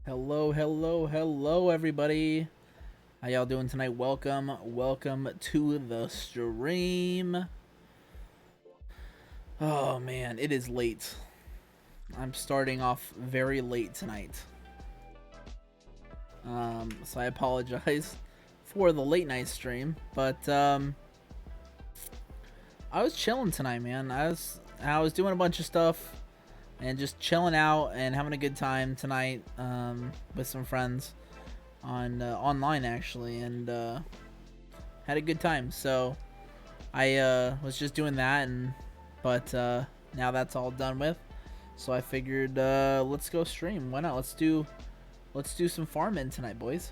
Hello, hello, hello, everybody. How y'all doing tonight? Welcome to the stream. Oh man, it is late. I'm starting off very late tonight. So I apologize for the late night stream, but I was chilling tonight, man. I was doing a bunch of stuff and just chilling out and having a good time tonight with some friends on online actually, and had a good time. So I was just doing that, but now that's all done with. So I figured let's go stream. Why not? Let's do some farming tonight, boys.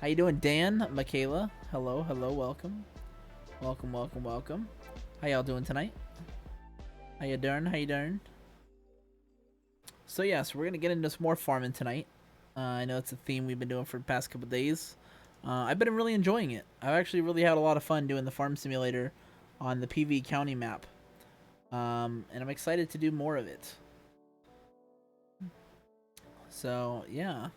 How you doing, Dan, Michaela? Hello, hello, welcome. How y'all doing tonight? How you doing? How you doing? So yeah, so we're gonna get into some more farming tonight. I know it's a theme we've been doing for the past couple days. I've been really enjoying it. I've actually really had a lot of fun doing the farm simulator on the PV County map. And I'm excited to do more of it. So, yeah.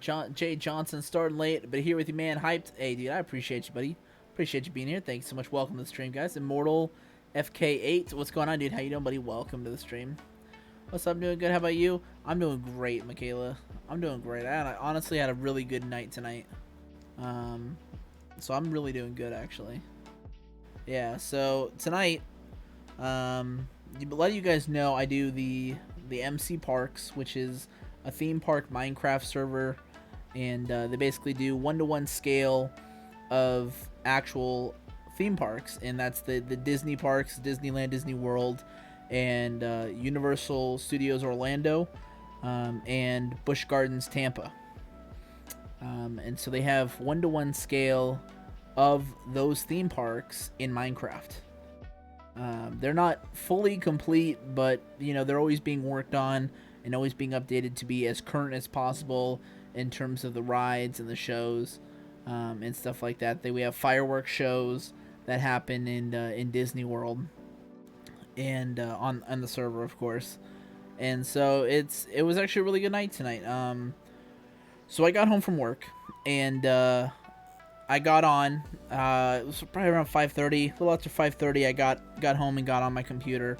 Jay Johnson starting late, but here with you, man. Hyped. Hey, dude, I appreciate you, buddy. Appreciate you being here. Thanks so much. Welcome to the stream, guys. Immortal FK8. What's going on, dude? How you doing, buddy? Welcome to the stream. What's up? Doing good. How about you? I'm doing great, Michaela. I'm doing great. I honestly had a really good night tonight. So I'm really doing good, actually. Yeah, so tonight, let you guys know I do the MC Parks, which is a theme park Minecraft server, and they basically do 1-to-1 scale of actual theme parks, and that's the Disney parks, Disneyland, Disney World, and Universal Studios Orlando, and Busch Gardens Tampa. And so they have 1-to-1 scale of those theme parks in Minecraft. They're not fully complete, but they're always being worked on and always being updated to be as current as possible in terms of the rides and the shows, and stuff like that. We have fireworks shows that happen in Disney World, and on the server, of course. And so it was actually a really good night tonight. So I got home from work, and I got on. It was probably around 5:30, a little after 5:30. I got home and got on my computer,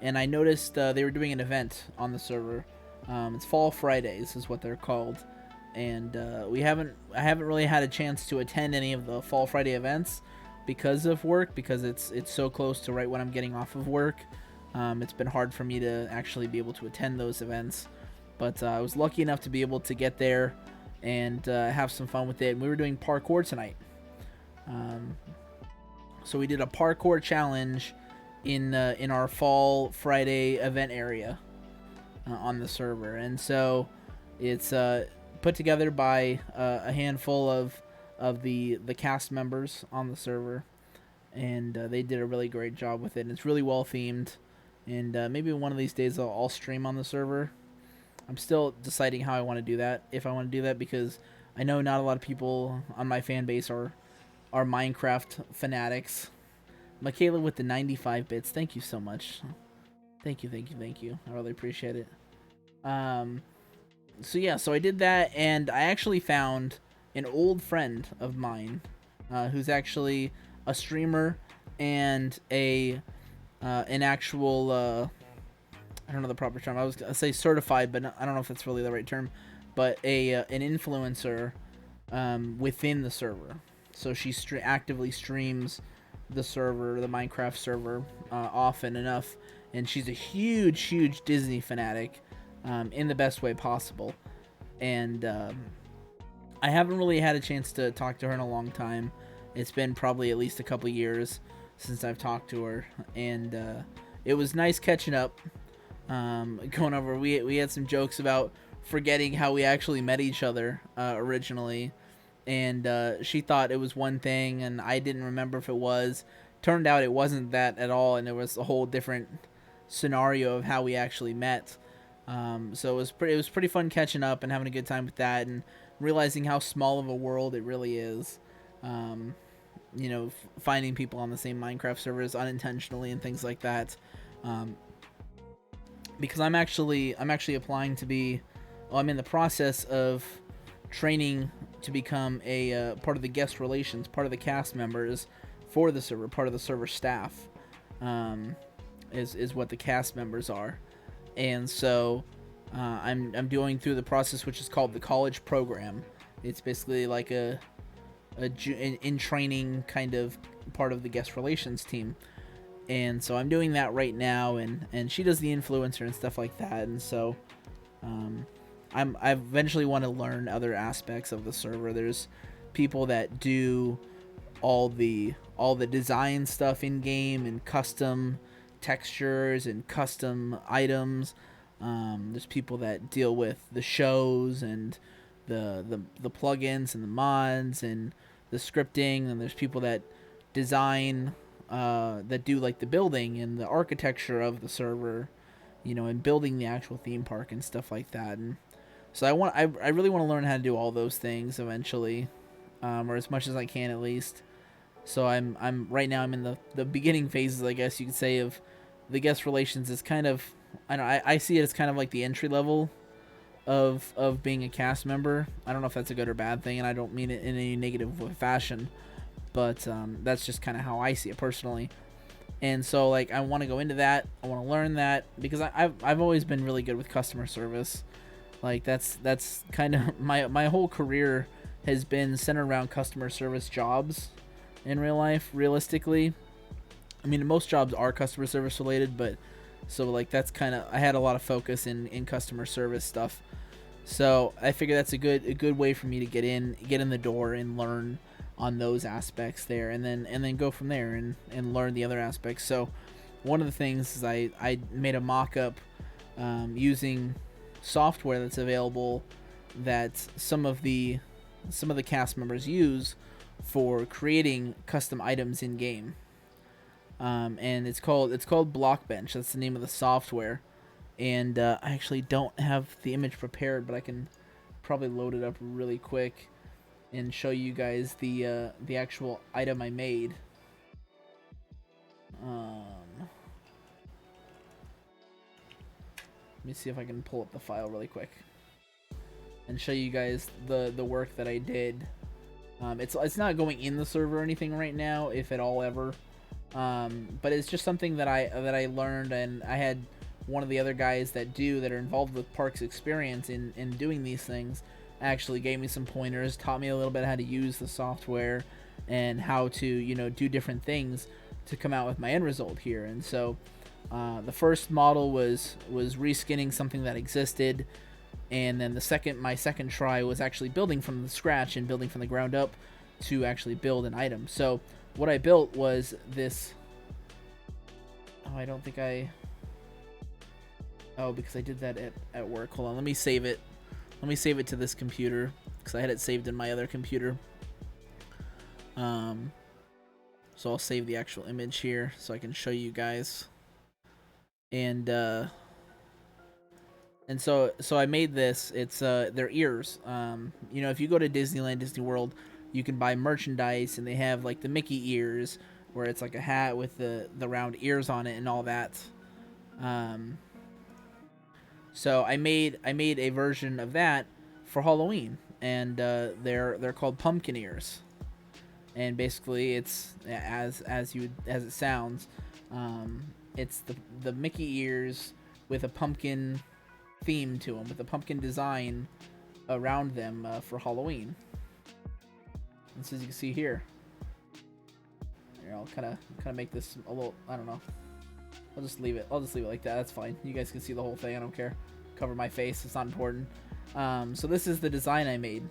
and I noticed they were doing an event on the server. It's Fall Fridays is what they're called, and I haven't really had a chance to attend any of the Fall Friday events because of work, because it's so close to right when I'm getting off of work. It's been hard for me to actually be able to attend those events, but I was lucky enough to be able to get there and have some fun with it. And we were doing parkour tonight. So we did a parkour challenge in our Fall Friday event area on the server, and so it's put together by a handful of the cast members on the server, and they did a really great job with it. And it's really well themed, and maybe one of these days I'll stream on the server. I'm still deciding how I want to do that, if I want to do that, because I know not a lot of people on my fan base are Minecraft fanatics. Michaela with the 95 bits, thank you so much. Thank you. I really appreciate it. So yeah, so I did that, and I actually found an old friend of mine, who's actually a streamer and an actual I don't know the proper term. I was gonna say certified, but I don't know if that's really the right term. But an influencer within the server. So she actively streams the server, the Minecraft server, often enough, and she's a huge Disney fanatic, in the best way possible. And I haven't really had a chance to talk to her in a long time. It's been probably at least a couple years since I've talked to her, and it was nice catching up. Going over, we had some jokes about forgetting how we actually met each other originally, and she thought it was one thing, and I didn't remember if it was. Turned out it wasn't that at all, and there was a whole different scenario of how we actually met. So it was pretty fun catching up and having a good time with that, and realizing how small of a world it really is. Finding people on the same Minecraft servers unintentionally and things like that. Because I'm actually applying to be Well, I'm in the process of training to become a part of the guest relations, part of the cast members for the server, part of the server staff, um, is what the cast members are, and so I'm doing through the process, which is called the college program. It's basically like a in training kind of part of the guest relations team, and so I'm doing that right now, and she does the influencer and stuff like that, and so um, I eventually want to learn other aspects of the server. There's people that do all the design stuff in game and custom textures and custom items. There's people that deal with the shows and the plugins and the mods and the scripting, and there's people that design that do like the building and the architecture of the server, you know, and building the actual theme park and stuff like that. And so I really want to learn how to do all those things eventually, or as much as I can at least. So I'm right now I'm in the beginning phases, I guess you could say, of the guest relations. Is kind of, I see it as kind of like the entry level of being a cast member. I don't know if that's a good or bad thing, and I don't mean it in any negative fashion, but that's just kind of how I see it personally. And so like I want to go into that. I want to learn that because I've always been really good with customer service. Like that's kind of my whole career has been centered around customer service jobs in real life, realistically. I mean, most jobs are customer service related, but so like that's kind of, I had a lot of focus in customer service stuff. So I figure that's a good way for me to get in the door and learn on those aspects there, and then go from there and learn the other aspects. So one of the things is I made a mock-up using software that's available that some of the cast members use for creating custom items in game, and it's called Blockbench. That's the name of the software, and I actually don't have the image prepared, but I can probably load it up really quick and show you guys the actual item I made. Let me see if I can pull up the file really quick and show you guys the work that I did. It's not going in the server or anything right now, if at all ever. But it's just something that I learned, and I had one of the other guys that are involved with Parks Experience in doing these things actually gave me some pointers, taught me a little bit how to use the software and how to, you know, do different things to come out with my end result here. And so the first model was reskinning something that existed, and then my second try was actually building from the scratch and building from the ground up to actually build an item. So what I built was this. I don't think because I did that at work. Hold on, let me save it. Let me save it to this computer because I had it saved in my other computer. So I'll save the actual image here so I can show you guys. And so I made this. It's their ears. You know, if you go to Disneyland, Disney World, you can buy merchandise, and they have like the Mickey ears, where it's like a hat with the round ears on it and all that. So I made a version of that for Halloween, and they're called pumpkin ears. And basically, it's as it sounds. It's the Mickey ears with a pumpkin theme to them, with a pumpkin design around them for Halloween. And so as you can see here, I'll kind of make this a little, I don't know. I'll just leave it like that. That's fine. You guys can see the whole thing. I don't care. Cover my face. It's not important. So this is the design I made,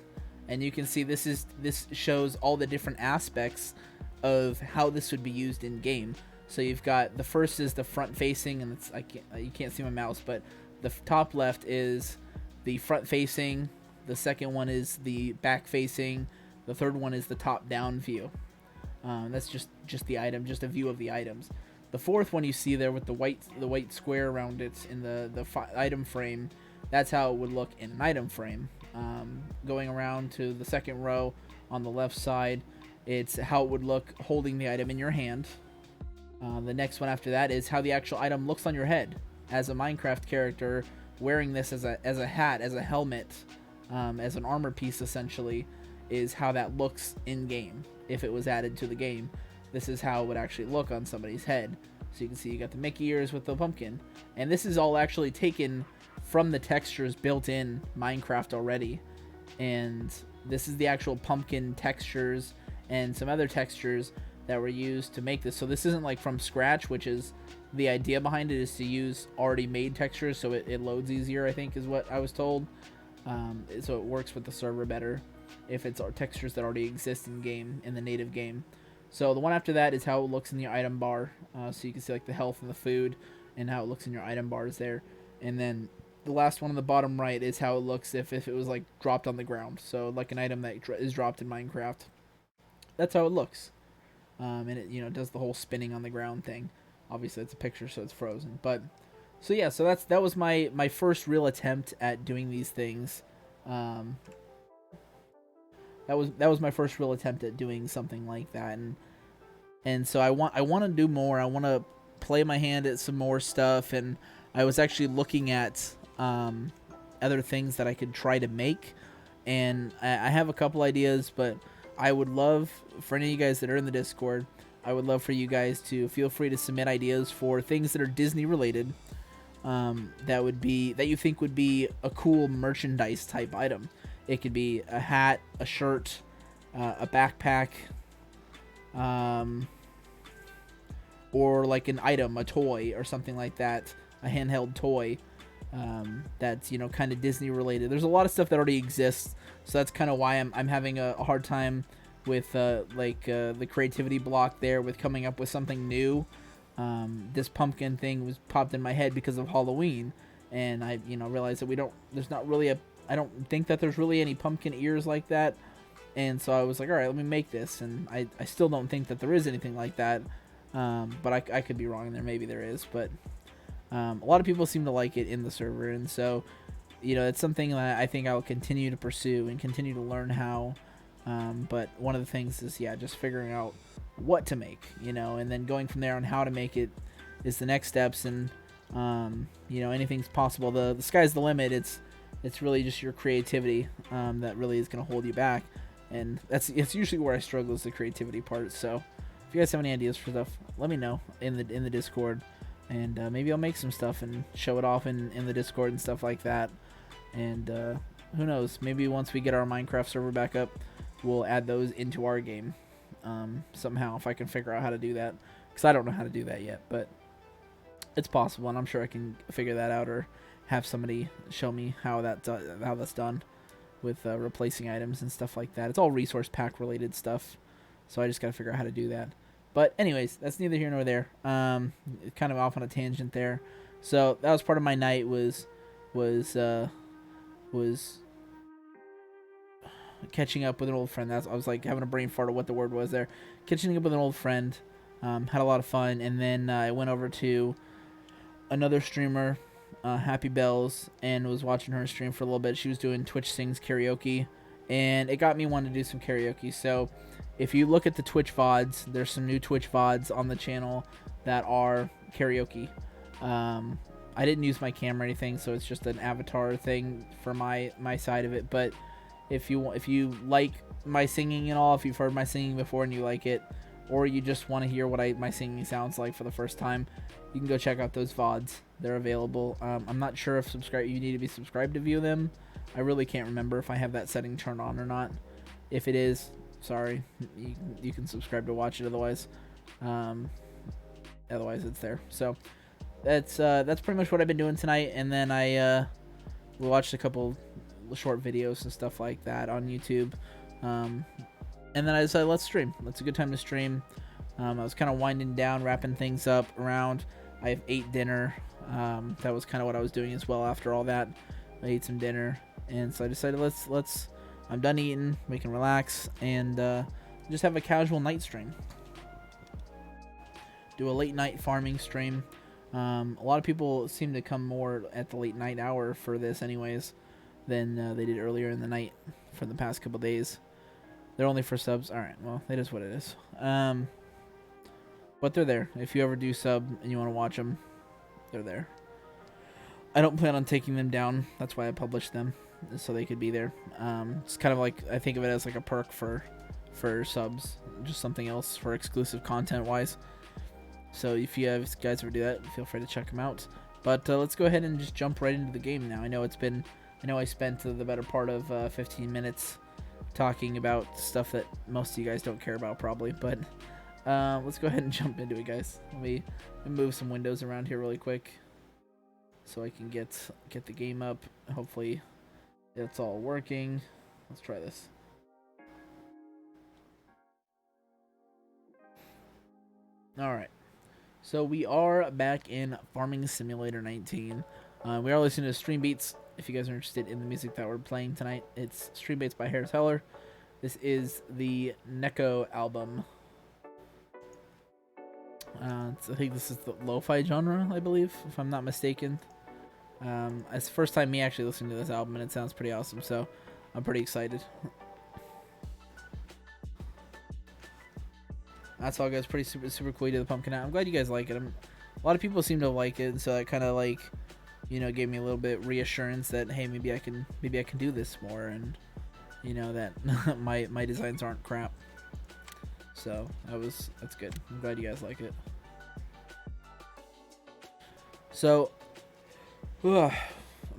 and you can see this shows all the different aspects of how this would be used in game. So you've got the first is the front facing, and it's you can't see my mouse, but the top left is the front facing. The second one is the back facing. The third one is the top down view. That's just the item, just a view of the items. The fourth one you see there with the white square around it in the item frame, that's how it would look in an item frame. Going around to the second row on the left side, it's how it would look holding the item in your hand. The next one after that is how the actual item looks on your head. As a Minecraft character, wearing this as a hat, as a helmet, as an armor piece essentially, is how that looks in game. If it was added to the game, this is how it would actually look on somebody's head. So you can see you got the Mickey ears with the pumpkin, and this is all actually taken from the textures built in Minecraft already. And this is the actual pumpkin textures and some other textures that were used to make this. So this isn't like from scratch, which is the idea behind it, is to use already made textures so it loads easier, I think is what I was told. So it works with the server better if it's textures that already exist in game, in the native game. So the one after that is how it looks in your item bar. So you can see like the health and the food and how it looks in your item bars there. And then the last one on the bottom right is how it looks if it was like dropped on the ground. So like an item that is dropped in Minecraft. That's how it looks. And it, you know, does the whole spinning on the ground thing. Obviously it's a picture, so it's frozen. But so yeah, so that was my first real attempt at doing these things. That was my first real attempt at doing something like that, and so I want to do more. I want to play my hand at some more stuff, and I was actually looking at other things that I could try to make, and I have a couple ideas, but I would love for any of you guys that are in the Discord, I would love for you guys to feel free to submit ideas for things that are Disney related, that you think would be a cool merchandise type item. It could be a hat, a shirt, a backpack, or like an item, a toy or something like that, a handheld toy that's, you know, kind of Disney related. There's a lot of stuff that already exists, so that's kind of why I'm having a hard time with the creativity block there with coming up with something new. This pumpkin thing was popped in my head because of Halloween, and I, you know, realized that I don't think that there's really any pumpkin ears like that, and so I was like, all right, let me make this, and I still don't think that there is anything like that, but I could be wrong, and maybe there is, but a lot of people seem to like it in the server, and so, you know, it's something that I think I'll continue to pursue and continue to learn how, but one of the things is, yeah, just figuring out what to make, you know, and then going from there on how to make it is the next steps, and you know, anything's possible. The sky's the limit. It's really just your creativity that really is going to hold you back, and it's usually where I struggle, is the creativity part. So if you guys have any ideas for stuff, let me know in the Discord, and maybe I'll make some stuff and show it off in the Discord and stuff like that. And who knows, maybe once we get our Minecraft server back up, we'll add those into our game somehow, if I can figure out how to do that, because I don't know how to do that yet, but it's possible, and I'm sure I can figure that out, or have somebody show me how that's done with replacing items and stuff like that. It's all resource pack related stuff, so I just gotta figure out how to do that. But anyways, that's neither here nor there. Kind of off on a tangent there. So that was part of my night, was catching up with an old friend. I was like having a brain fart of what the word was there. Catching up with an old friend. Had a lot of fun, and then I went over to another streamer, Happy Bells, and was watching her stream for a little bit. She was doing Twitch Sings karaoke, and it got me wanting to do some karaoke. So if you look at the Twitch VODs, there's some new Twitch VODs on the channel that are karaoke. I didn't use my camera or anything, so it's just an avatar thing for my side of it. But if you like my singing and all, if you've heard my singing before and you like it, or you just want to hear what my singing sounds like for the first time, you can go check out those VODs. They're available. I'm not sure if you need to be subscribed to view them. I really can't remember if I have that setting turned on or not. If it is, sorry, you can subscribe to watch it. Otherwise it's there. So that's pretty much what I've been doing tonight. And then we watched a couple short videos and stuff like that on YouTube. And then I decided, let's stream. That's a good time to stream. I was kind of winding down, wrapping things up around. I ate dinner. That was kind of what I was doing as well. After all that, I ate some dinner, and so I decided, I'm done eating. We can relax and just have a casual night stream. Do a late night farming stream. A lot of people seem to come more at the late night hour for this, anyways, than they did earlier in the night for the past couple days. They're only for subs. Alright, well, it is what it is. But they're there. If you ever do sub and you want to watch them, they're there. I don't plan on taking them down. That's why I published them, so they could be there. It's kind of like, I think of it as like a perk for subs, just something else for exclusive content wise. So if you guys ever do that, feel free to check them out. But let's go ahead and just jump right into the game now. I know I spent the better part of 15 minutes talking about stuff that most of you guys don't care about probably, but let's go ahead and jump into it, guys. Let me move some windows around here really quick so I can get the game up. Hopefully it's all working. Let's try this. All right. So we are back in Farming Simulator 19. We are listening to Stream Beats. If you guys are interested in the music that we're playing tonight, it's Stream Beats by Harris Heller. This is the Neko album. I think this is the lo-fi genre, I believe, if I'm not mistaken. It's the first time me actually listening to this album, and it sounds pretty awesome, so I'm pretty excited. That's all, guys. Pretty super cool to the pumpkin out. I'm glad you guys like it. A lot of people seem to like it, so that kind of like, you know, gave me a little bit reassurance that, hey, maybe I can do this more, and you know that my designs aren't crap. So that's good. I'm glad you guys like it. So, I'm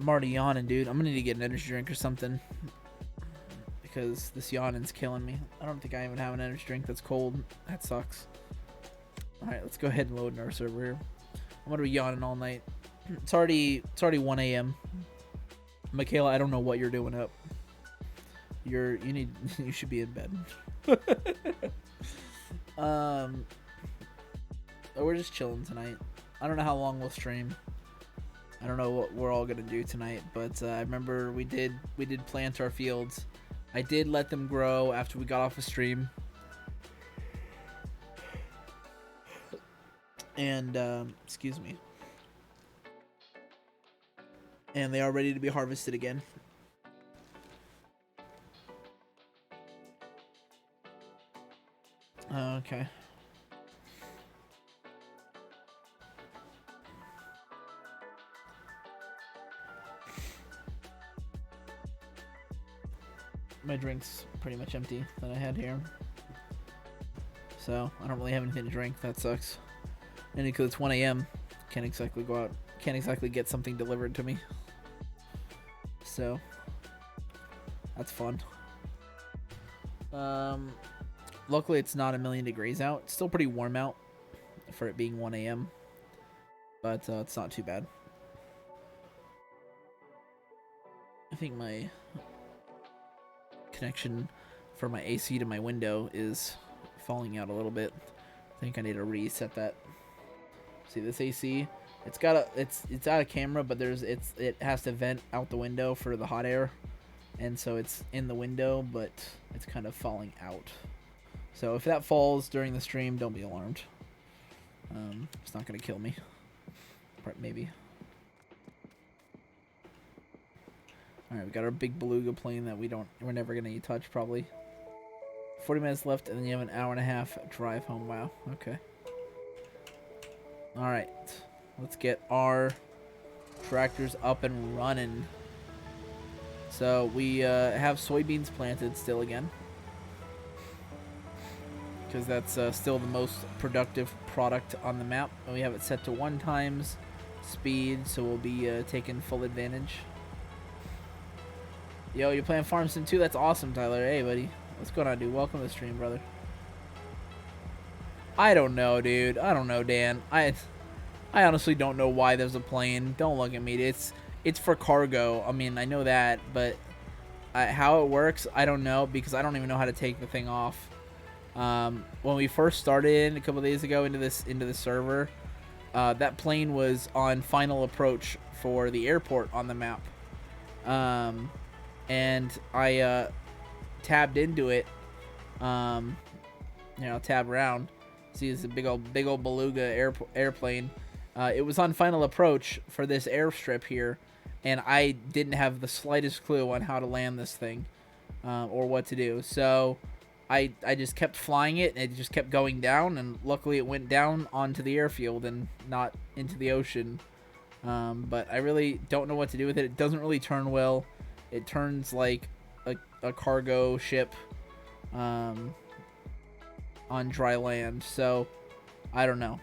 already yawning, dude. I'm gonna need to get an energy drink or something, because this yawning's killing me. I don't think I even have an energy drink that's cold. That sucks. Alright, let's go ahead and load in our server here. I'm gonna be yawning all night. It's already 1 a.m. Michaela, I don't know what you're doing up. You should be in bed. We're just chilling tonight. I don't know how long we'll stream. I don't know what we're all gonna do tonight, but I remember we did plant our fields. I did let them grow after we got off a stream, and excuse me, and they are ready to be harvested again. Okay. My drink's pretty much empty that I had here, so I don't really have anything to drink. That sucks. And because it's 1 a.m, can't exactly go out, can't exactly get something delivered to me, so that's fun. Luckily it's not 1,000,000 degrees out. It's still pretty warm out for it being 1 a.m, but it's not too bad. I think my connection for my AC to my window is falling out a little bit. I think I need to reset that. See this AC? It's out of camera, but it has to vent out the window for the hot air, and so it's in the window, but it's kind of falling out. So if that falls during the stream, don't be alarmed. It's not gonna kill me. Maybe. Alright, we got our big beluga plane that we're never gonna touch probably. 40 minutes left, and then you have an hour and a half drive home. Wow, okay. Alright, let's get our tractors up and running. So we have soybeans planted still again, because that's still the most productive product on the map. And we have it set to 1 times speed, so we'll be taking full advantage. Yo, you're playing Farm Sim 2? That's awesome, Tyler. Hey, buddy. What's going on, dude? Welcome to the stream, brother. I don't know, dude. I don't know, Dan. I honestly don't know why there's a plane. Don't look at me. It's for cargo. I mean, I know that, but how it works, I don't know, because I don't even know how to take the thing off. When we first started a couple days ago into the server, that plane was on final approach for the airport on the map. And I tabbed into it, tab around. See, it's a big old beluga airplane. It was on final approach for this airstrip here, and I didn't have the slightest clue on how to land this thing, or what to do. So I just kept flying it, and it just kept going down, and luckily it went down onto the airfield and not into the ocean. But I really don't know what to do with it. It doesn't really turn well. It turns like a cargo ship on dry land. So I don't know.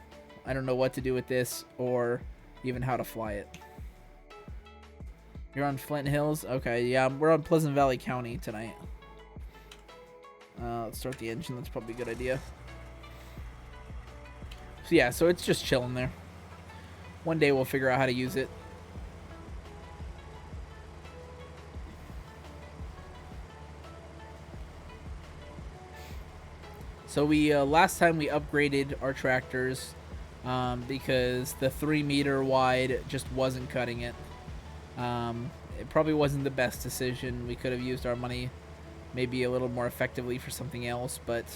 I don't know what to do with this or even how to fly it. You're on Flint Hills? Okay, yeah, we're on Pleasant Valley County tonight. Let's start the engine. That's probably a good idea. So yeah, so it's just chilling there. One day we'll figure out how to use it. So we last time we upgraded our tractors because the 3-meter wide just wasn't cutting it. It probably wasn't the best decision. We could have used our money maybe a little more effectively for something else, but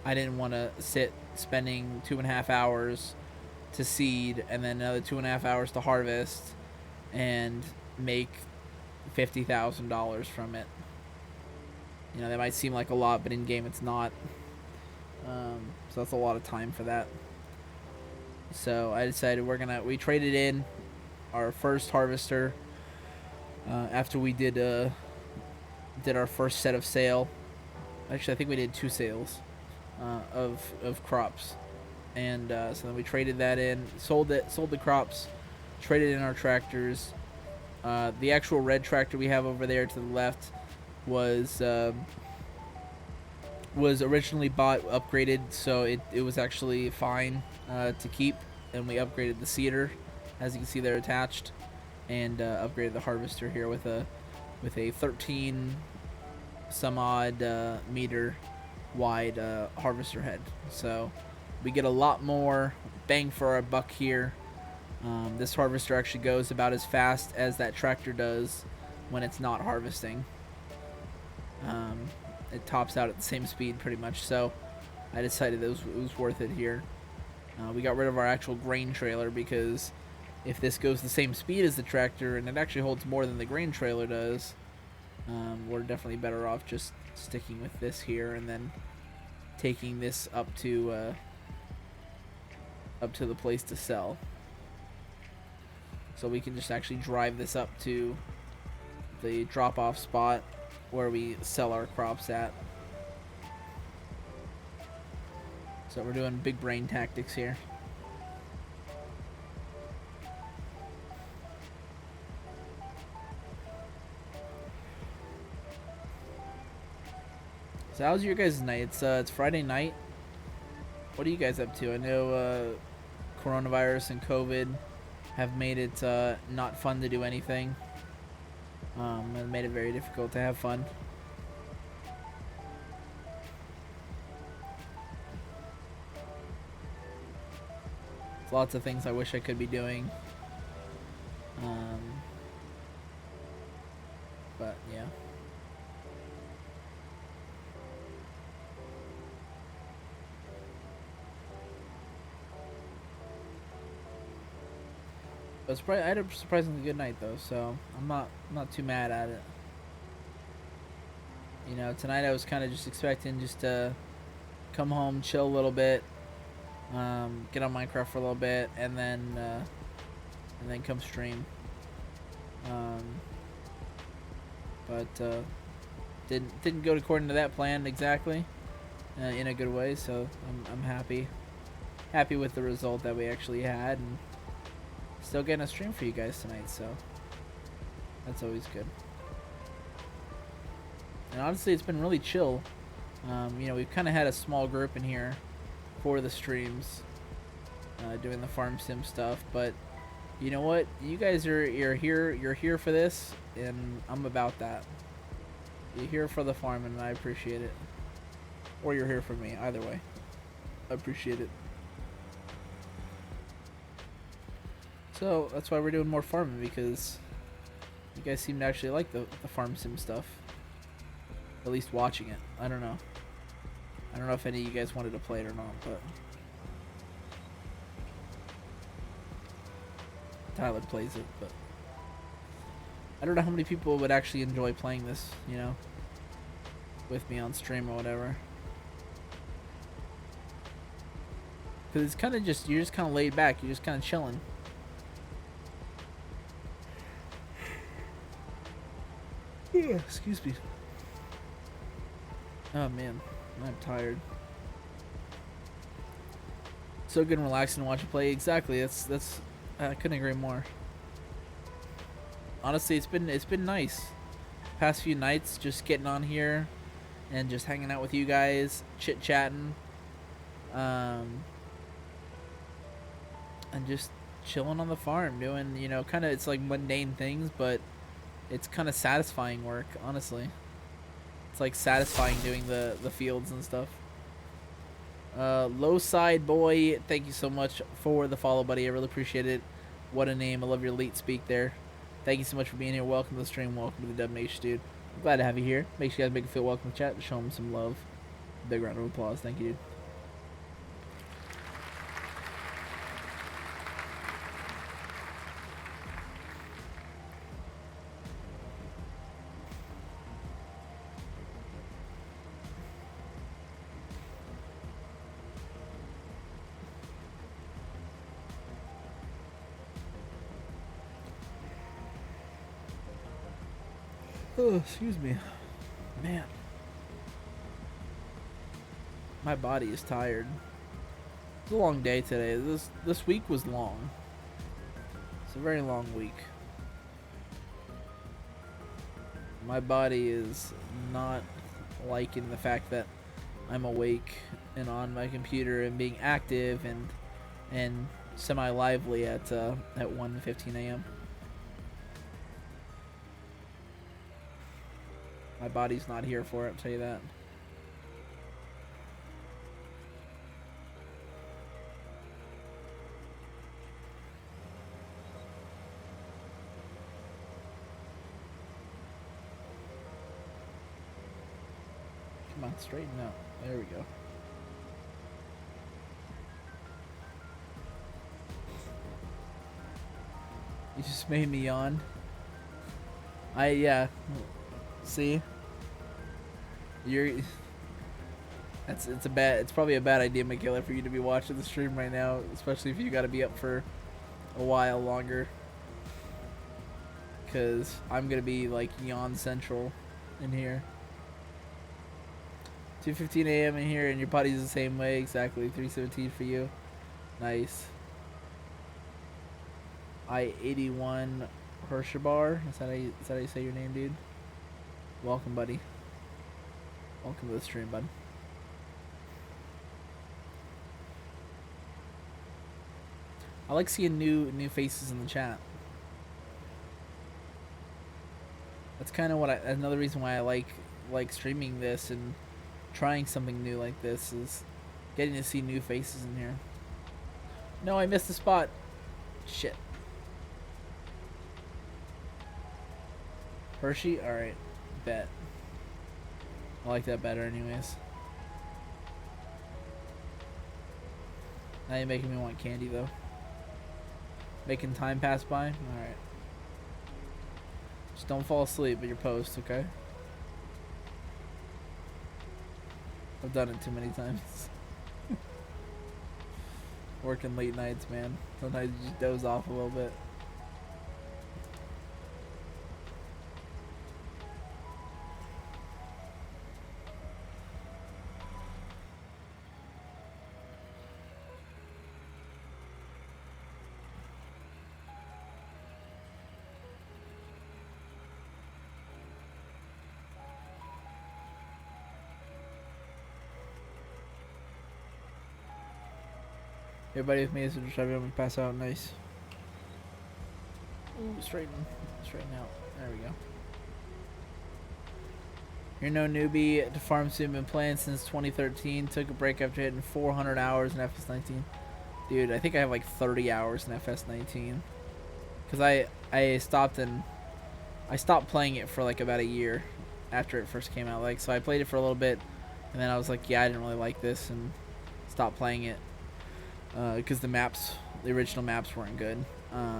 I didn't want to sit spending 2.5 hours to seed and then another 2.5 hours to harvest and make $50,000 from it. You know, that might seem like a lot, but in game it's not. So that's a lot of time for that. So I decided we traded in our first harvester after we did our first set of sale. Actually, I think we did 2 sales of crops, and so then we traded that in, sold the crops, traded in our tractors. The actual red tractor we have over there to the left was originally bought upgraded, so it was actually fine to keep, and we upgraded the seeder, as you can see they're attached, and upgraded the harvester here with a 13 some odd meter wide harvester head. So we get a lot more bang for our buck here. This harvester actually goes about as fast as that tractor does when it's not harvesting. It tops out at the same speed pretty much, so I decided it was worth it here. We got rid of our actual grain trailer because if this goes the same speed as the tractor and it actually holds more than the grain trailer does, we're definitely better off just sticking with this here and then taking this up to the place to sell. So we can just actually drive this up to the drop-off spot where we sell our crops at. So we're doing big brain tactics here. So how's your guys' night? It's Friday night. What are you guys up to? I know coronavirus and COVID have made it not fun to do anything. It made it very difficult to have fun. There's lots of things I wish I could be doing. But yeah. I had a surprisingly good night though, so I'm not too mad at it. You know, tonight I was kind of just expecting just to come home, chill a little bit, get on Minecraft for a little bit, and then come stream. But didn't go according to that plan exactly, in a good way. So I'm happy with the result that we actually had, and still getting a stream for you guys tonight, so that's always good. And honestly, it's been really chill. You know, we've kind of had a small group in here for the streams, doing the farm sim stuff. But you know what? You guys you're here for this, and I'm about that. You're here for the farm, and I appreciate it. Or you're here for me. Either way, I appreciate it. So that's why we're doing more farming, because you guys seem to actually like the farm sim stuff. At least watching it. I don't know. I don't know if any of you guys wanted to play it or not, but Tyler plays it, but I don't know how many people would actually enjoy playing this, you know, with me on stream or whatever. Because it's kind of just, you're just kind of laid back. You're just kind of chilling. Excuse me. Oh man, I'm tired. So good and relaxing to watch it play. Exactly. That's. I couldn't agree more. Honestly, it's been nice. Past few nights, just getting on here, and just hanging out with you guys, chit chatting, and just chilling on the farm, doing kind of, it's like mundane things, but it's kind of satisfying work. Honestly, it's like satisfying doing the fields and stuff. Low side boy, thank you so much for the follow, buddy. I really appreciate it. What a name. I love your elite speak there. Thank you so much for being here. Welcome to the stream. Welcome to the Dub Nation, dude. I'm glad to have you here. Make sure you guys make it feel welcome to chat. Show them some love. Big round of applause. Thank you, dude. Oh, excuse me. Man. My body is tired. It's a long day today. This week was long. It's a very long week. My body is not liking the fact that I'm awake and on my computer and being active and semi-lively at 1:15 a.m. My body's not here for it, I'll tell you that. Come on, straighten out. There we go. You just made me yawn. Yeah. See? It's probably a bad idea, Michaela, for you to be watching the stream right now, especially if you gotta be up for a while longer. Cause I'm gonna be like yawn central in here. 2:15 a.m. in here, and your body's the same way. Exactly. 3:17 for you. Nice. I-81 Hershabar. Is that how you say your name, dude? Welcome, buddy. Welcome to the stream, bud. I like seeing new faces in the chat. That's kind of what another reason why I like streaming this and trying something new like this is getting to see new faces in here. No, I missed the spot. Shit. Hershey? Alright. Bet. I like that better anyways. Now you're making me want candy though. Making time pass by? Alright. Just don't fall asleep at your post, okay? I've done it too many times. Working late nights, man. Sometimes you just doze off a little bit. Everybody with me is just trying to pass out. Nice. Ooh, straighten out. There we go. You're no newbie to farm sim. Been playing since 2013. Took a break after hitting 400 hours in FS19. Dude, I think I have like 30 hours in FS19. Cause I stopped playing it for like about a year after it first came out. Like, so I played it for a little bit, and then I was like, yeah, I didn't really like this, and stopped playing it. Because the original maps weren't good.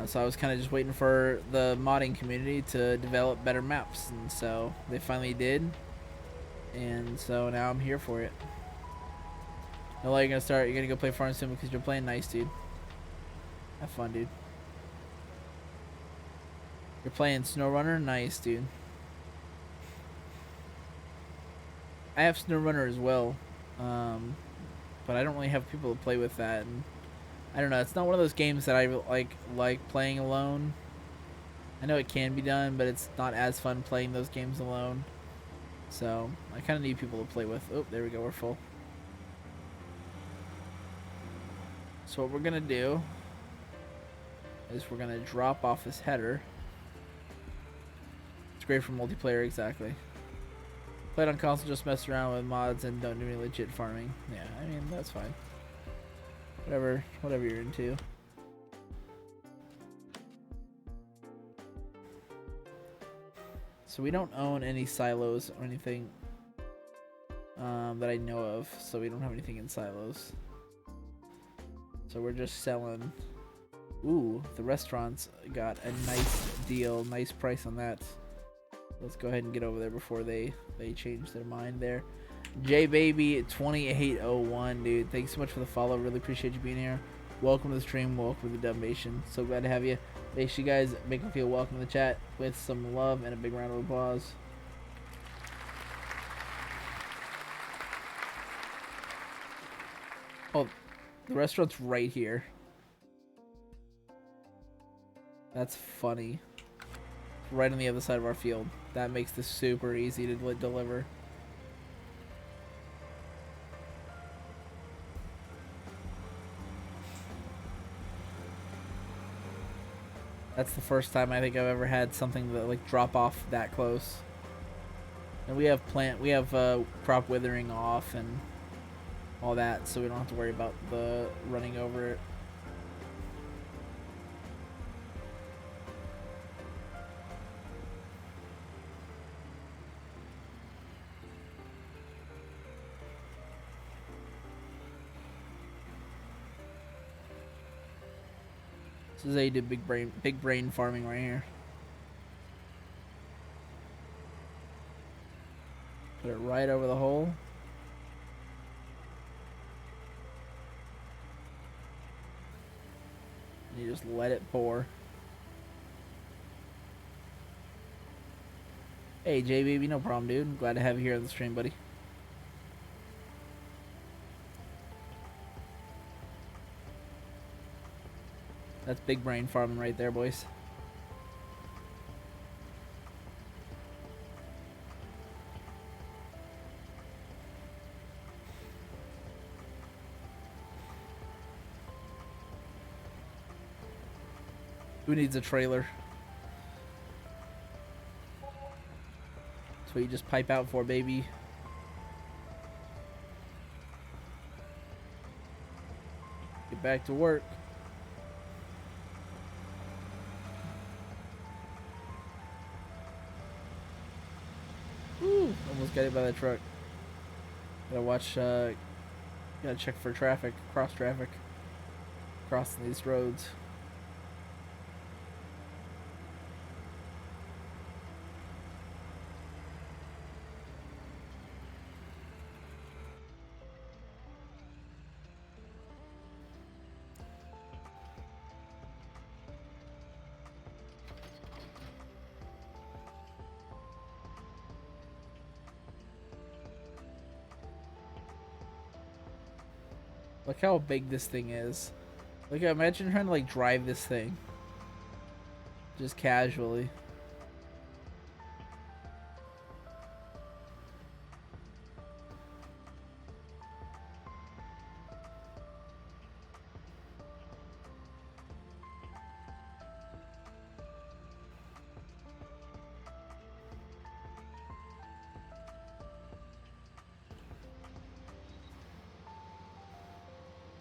So I was kind of just waiting for the modding community to develop better maps, and so they finally did. And so now I'm here for it. No, like, you're gonna start. You're gonna go play Farm Sim because you're playing nice, dude. Have fun, dude. You're playing SnowRunner, nice, dude. I have SnowRunner as well, but I don't really have people to play with that. And I don't know. It's not one of those games that I like playing alone. I know it can be done, but it's not as fun playing those games alone. So I kind of need people to play with. Oh, there we go. We're full. So what we're gonna do is we're gonna drop off this header. It's great for multiplayer, exactly. Play it on console, just mess around with mods and don't do any legit farming. Yeah, I mean that's fine. Whatever you're into. So we don't own any silos or anything that I know of, so we don't have anything in silos. So we're just selling. Ooh, the restaurants got a nice deal, nice price on that. Let's go ahead and get over there before they change their mind there. JBaby2801, dude, thanks so much for the follow. Really appreciate you being here. Welcome to the stream. Welcome to the Dubnation. So glad to have you. Make sure you guys make me feel welcome in the chat with some love and a big round of applause. Oh, the restaurant's right here. That's funny. Right on the other side of our field. That makes this super easy to deliver. That's the first time I think I've ever had something that like drop off that close. And we have crop withering off and all that, so we don't have to worry about the running over it. This is how you do big brain farming right here. Put it right over the hole. And you just let it pour. Hey, JBaby, no problem, dude. I'm glad to have you here on the stream, buddy. That's big brain farming right there, boys. Who needs a trailer? That's what you just pipe out for, baby. Get back to work. Woo! Almost got hit by that truck. Gotta watch, gotta check for traffic, cross traffic, crossing these roads. Look how big this thing is. Like, imagine trying to like drive this thing. Just casually.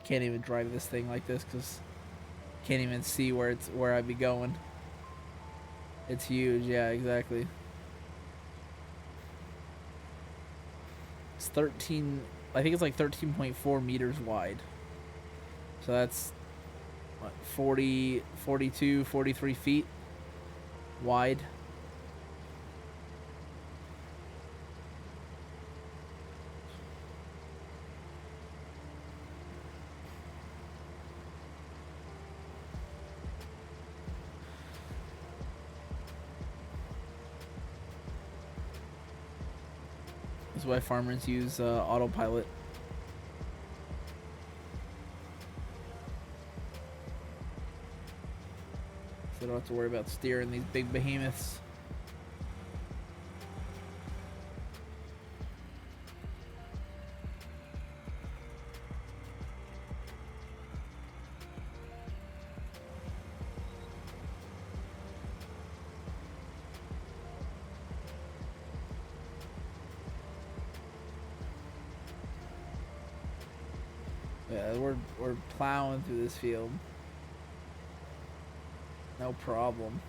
Can't even drive this thing like this because can't even see where I'd be going. It's huge, yeah, exactly. It's 13, I think it's like 13.4 meters wide. So that's what, 40, 42, 43 feet wide. That's why farmers use autopilot. So they don't have to worry about steering these big behemoths. Yeah, we're plowing through this field. No problem.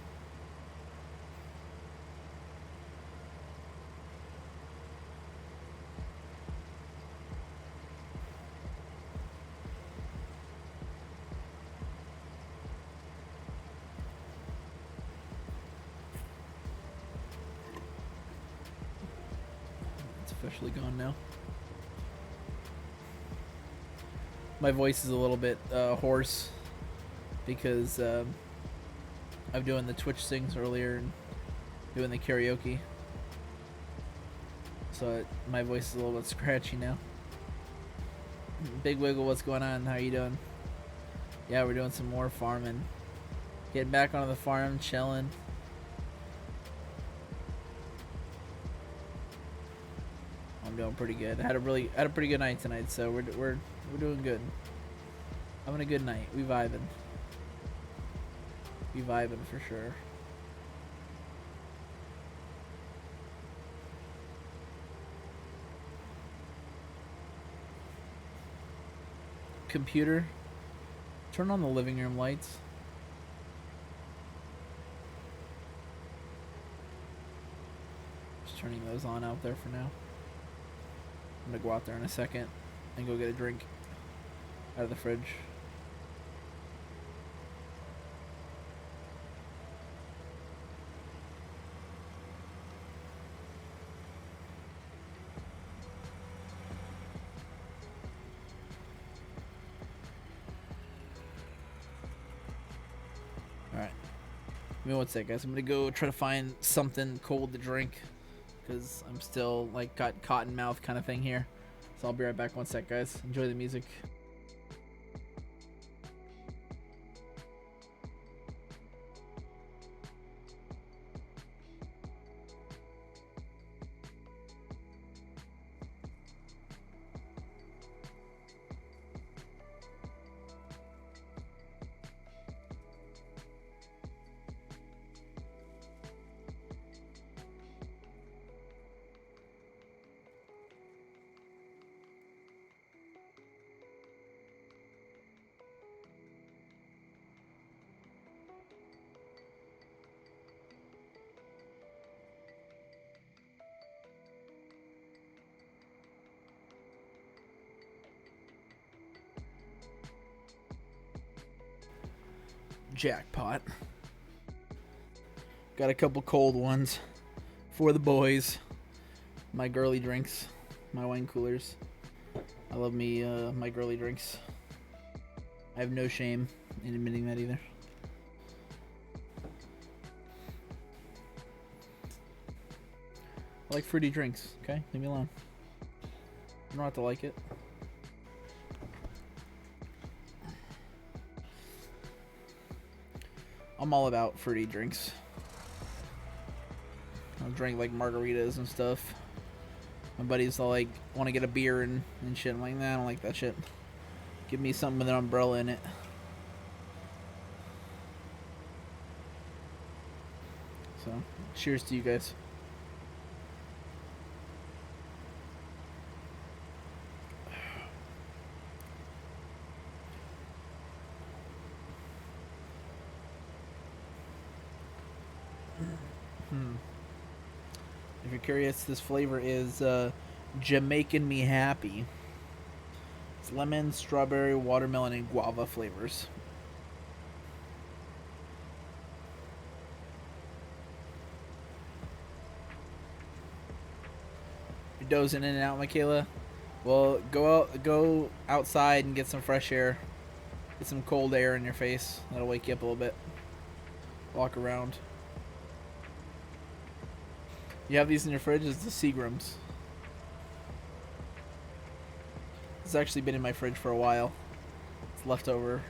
It's officially gone now. My voice is a little bit hoarse because I'm doing the Twitch things earlier and doing the karaoke. So my voice is a little bit scratchy now. Big Wiggle, what's going on? How you doing? Yeah, we're doing some more farming. Getting back onto the farm, chilling. I'm doing pretty good. I had a pretty good night tonight, so we're doing good. Having a good night. We vibing. We vibing for sure. Computer, turn on the living room lights. Just turning those on out there for now. I'm gonna go out there in a second and go get a drink out of the fridge. Alright. Give me one sec, guys. I'm gonna go try to find something cold to drink because I'm still like got cotton mouth kind of thing here. So I'll be right back. One sec, guys. Enjoy the music. Jackpot. Got a couple cold ones for the boys. My girly drinks, my wine coolers. I love me my girly drinks. I have no shame in admitting that either. I like fruity drinks, okay? Leave me alone. You don't have to like it. I'm all about fruity drinks. I'll drink like margaritas and stuff. My buddies all like want to get a beer and shit. I'm like, nah, I don't like that shit. Give me something with an umbrella in it. So, cheers to you guys. If you're curious, this flavor is Jamaican Me Happy. It's lemon, strawberry, watermelon, and guava flavors. You're dozing in and out, Michaela? Well, go outside and get some fresh air. Get some cold air in your face. That'll wake you up a little bit. Walk around. You have these in your fridge? It's the Seagrams. It's actually been in my fridge for a while. It's leftover.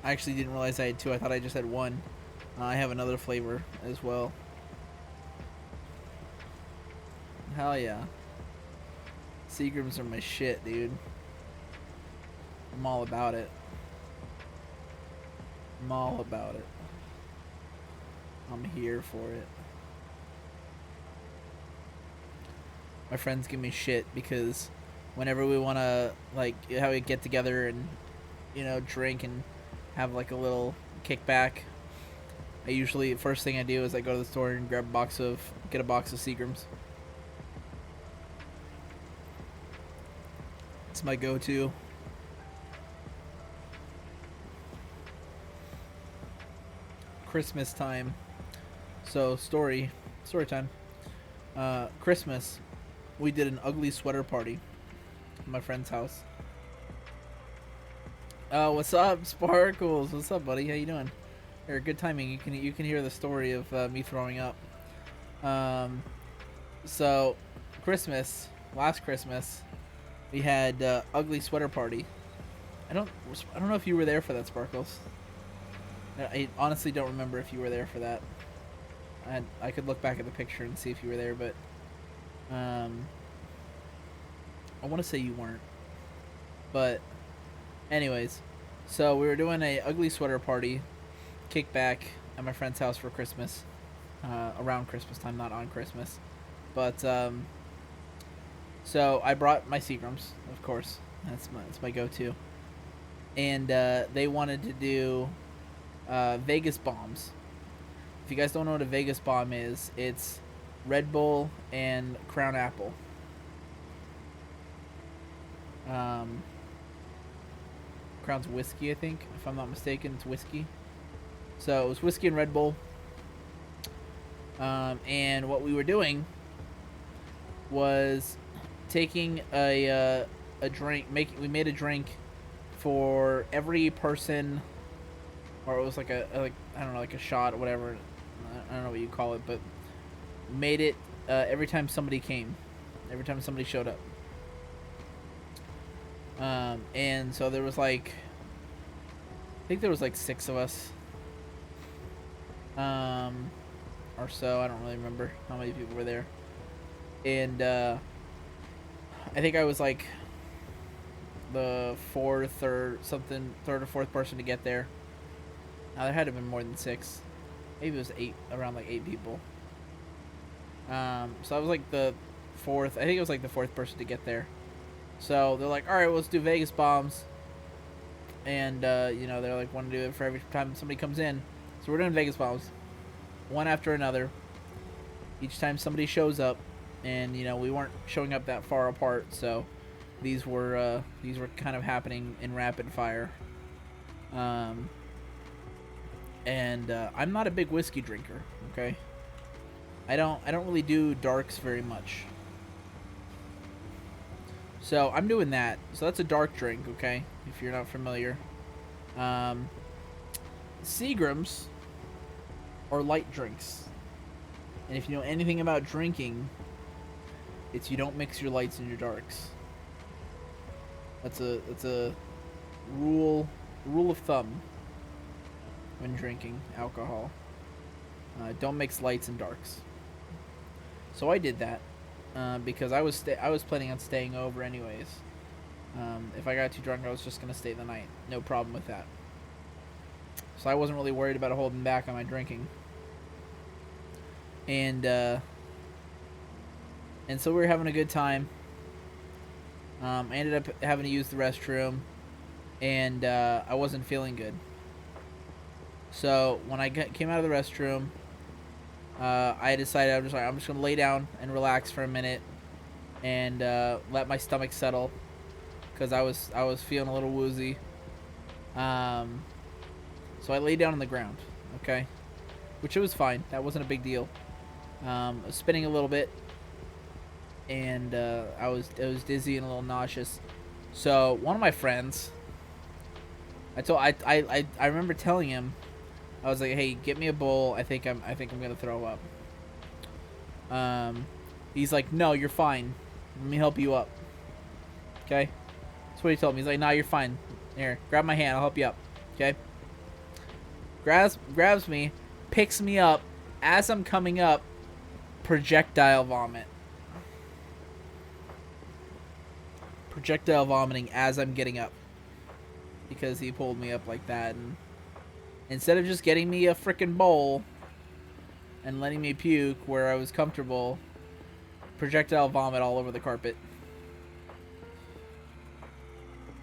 I actually didn't realize I had two. I thought I just had one. I have another flavor as well. Hell yeah. Seagrams are my shit, dude. I'm all about it. I'm all about it. I'm here for it. My friends give me shit because whenever we want to, like, how we get together and, you know, drink and have, like, a little kickback, I usually, first thing I do is I go to the store and grab get a box of Seagrams. It's my go-to. Christmas time. So, story time. Christmas, we did an ugly sweater party at my friend's house. What's up, Sparkles? What's up, buddy? How you doing? Here, good timing. You can hear the story of me throwing up. So, last Christmas, we had ugly sweater party. I don't know if you were there for that, Sparkles. I honestly don't remember if you were there for that. I could look back at the picture and see if you were there, but I want to say you weren't. But anyways, so we were doing a ugly sweater party, kickback at my friend's house for Christmas, around Christmas time, not on Christmas. But so I brought my Seagrams, of course. That's my go-to. And they wanted to do Vegas bombs. If you guys don't know what a Vegas bomb is, it's Red Bull and Crown Apple. Crown's whiskey, I think, if I'm not mistaken. It's whiskey. So it was whiskey and Red Bull. And what we were doing was taking a drink. We made a drink for every person, or it was like I don't know, like a shot or whatever. I don't know what you call it, but made it every time somebody came, every time somebody showed up. And so there was like, I think there was like 6 of us, or so. I don't really remember how many people were there. And I think I was like the third or fourth person to get there. Now there had to have been more than 6. Maybe it was 8, around like 8 people. So I was like the fourth. I think it was like the 4th person to get there. So they're like, all right, well, let's do Vegas bombs. And you know, they're like, want to do it for every time somebody comes in. So we're doing Vegas bombs, one after another. Each time somebody shows up, and you know, we weren't showing up that far apart, so these were kind of happening in rapid fire. And I'm not a big whiskey drinker. Okay, I don't really do darks very much. So I'm doing that. So that's a dark drink. Okay, if you're not familiar, Seagrams are light drinks, and if you know anything about drinking, it's you don't mix your lights and your darks. That's a rule of thumb when drinking alcohol. Don't mix lights and darks. So I did that because I was planning on staying over anyways. If I got too drunk, I was just gonna stay the night. No problem with that. So I wasn't really worried about holding back on my drinking. And so we were having a good time. I ended up having to use the restroom, and I wasn't feeling good. So when I came out of the restroom, I decided I'm just gonna lay down and relax for a minute, and let my stomach settle, because I was feeling a little woozy. So I laid down on the ground, okay, which it was fine. That wasn't a big deal. I was spinning a little bit, and I was dizzy and a little nauseous. So one of my friends, I remember telling him, I was like, "Hey, get me a bowl. I think I'm gonna throw up." He's like, "No, you're fine. Let me help you up." Okay? That's what he told me. He's like, nah, you're fine. Here, grab my hand. I'll help you up. Okay? Grabs me, picks me up. As I'm coming up, projectile vomit. Projectile vomiting as I'm getting up. Because he pulled me up like that. And instead of just getting me a frickin' bowl and letting me puke where I was comfortable, projectile vomit all over the carpet.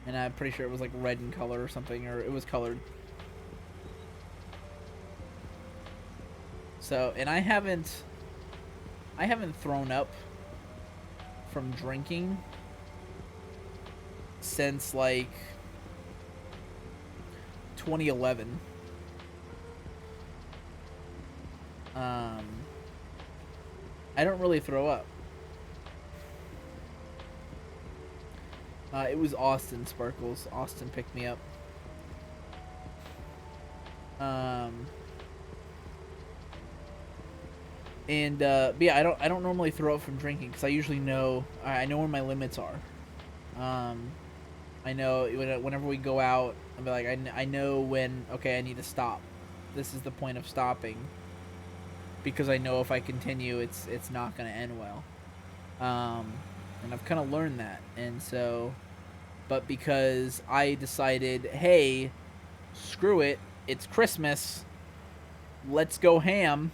And I'm pretty sure it was like red in color or something, or it was colored. So, and I haven't thrown up from drinking since like 2011. I don't really throw up. It was Austin Sparkles. Austin picked me up. But yeah, I don't normally throw up from drinking because I usually know I know where my limits are. I know whenever we go out, I'll be like I know when, okay, I need to stop. This is the point of stopping, because I know if I continue, it's not gonna end well. And I've kind of learned that, and so, but because I decided, hey, screw it, it's Christmas, let's go ham.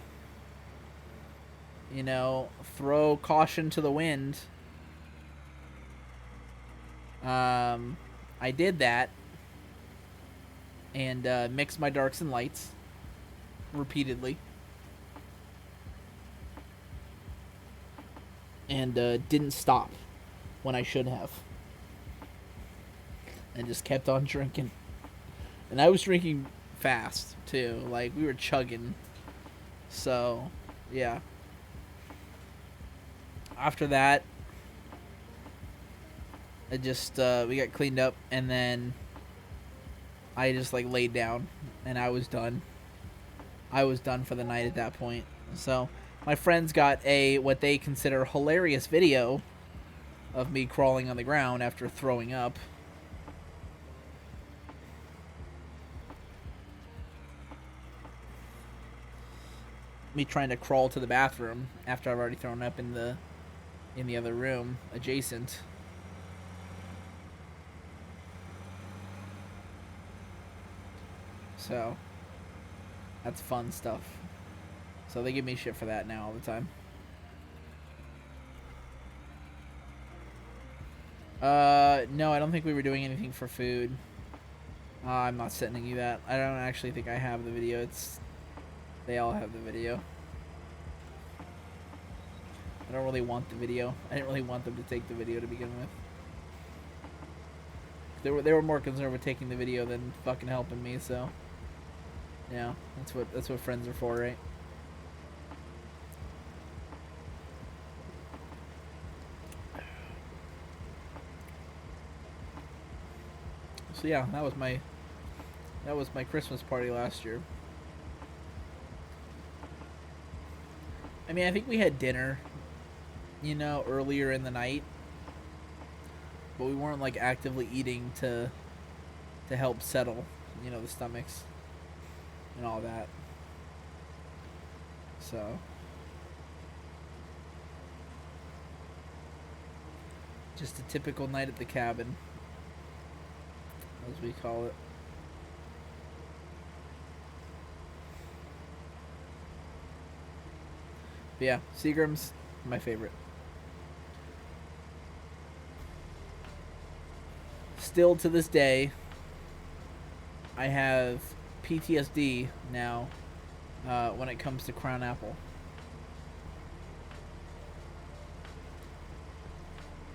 You know, throw caution to the wind. I did that, and mixed my darks and lights repeatedly, and didn't stop when I should have, and just kept on drinking. And I was drinking fast too, like we were chugging. So yeah, after that I just we got cleaned up, and then I just like laid down, and I was done. I was done for the night at that point. So my friends got a what they consider hilarious video of me crawling on the ground after throwing up. Me trying to crawl to the bathroom after I've already thrown up in the other room adjacent. So that's fun stuff. So they give me shit for that now all the time. No, I don't think we were doing anything for food. I'm not sending you that. I don't actually think I have the video. They all have the video. I don't really want the video. I didn't really want them to take the video to begin with. They were more concerned with taking the video than fucking helping me, so yeah, that's what friends are for, right? So yeah, that was my Christmas party last year. I mean, I think we had dinner, you know, earlier in the night, but we weren't like actively eating to help settle, you know, the stomachs and all that. So just a typical night at the cabin, as we call it. But yeah, Seagram's my favorite. Still to this day, I have PTSD now when it comes to Crown Apple.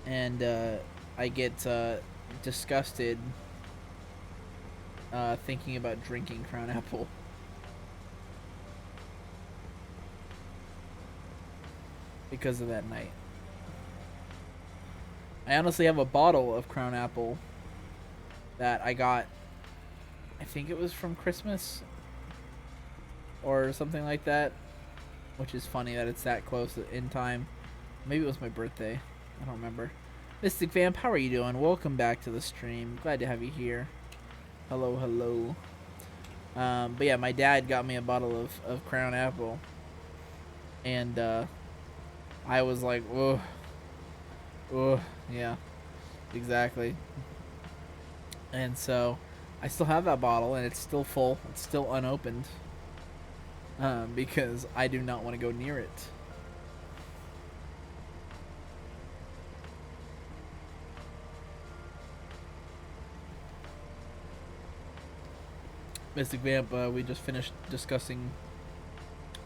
And I get disgusted thinking about drinking Crown Apple. Because of that night. I honestly have a bottle of Crown Apple that I got, I think it was from Christmas or something like that, which is funny that it's that close in time. Maybe it was my birthday. I don't remember. Mystic Vamp, how are you doing? Welcome back to the stream. Glad to have you here. Hello, hello. But yeah, my dad got me a bottle of Crown Apple. And I was like, oh, yeah, exactly. And so I still have that bottle, and it's still full. It's still unopened. Because I do not want to go near it. Mystic Vamp, we just finished discussing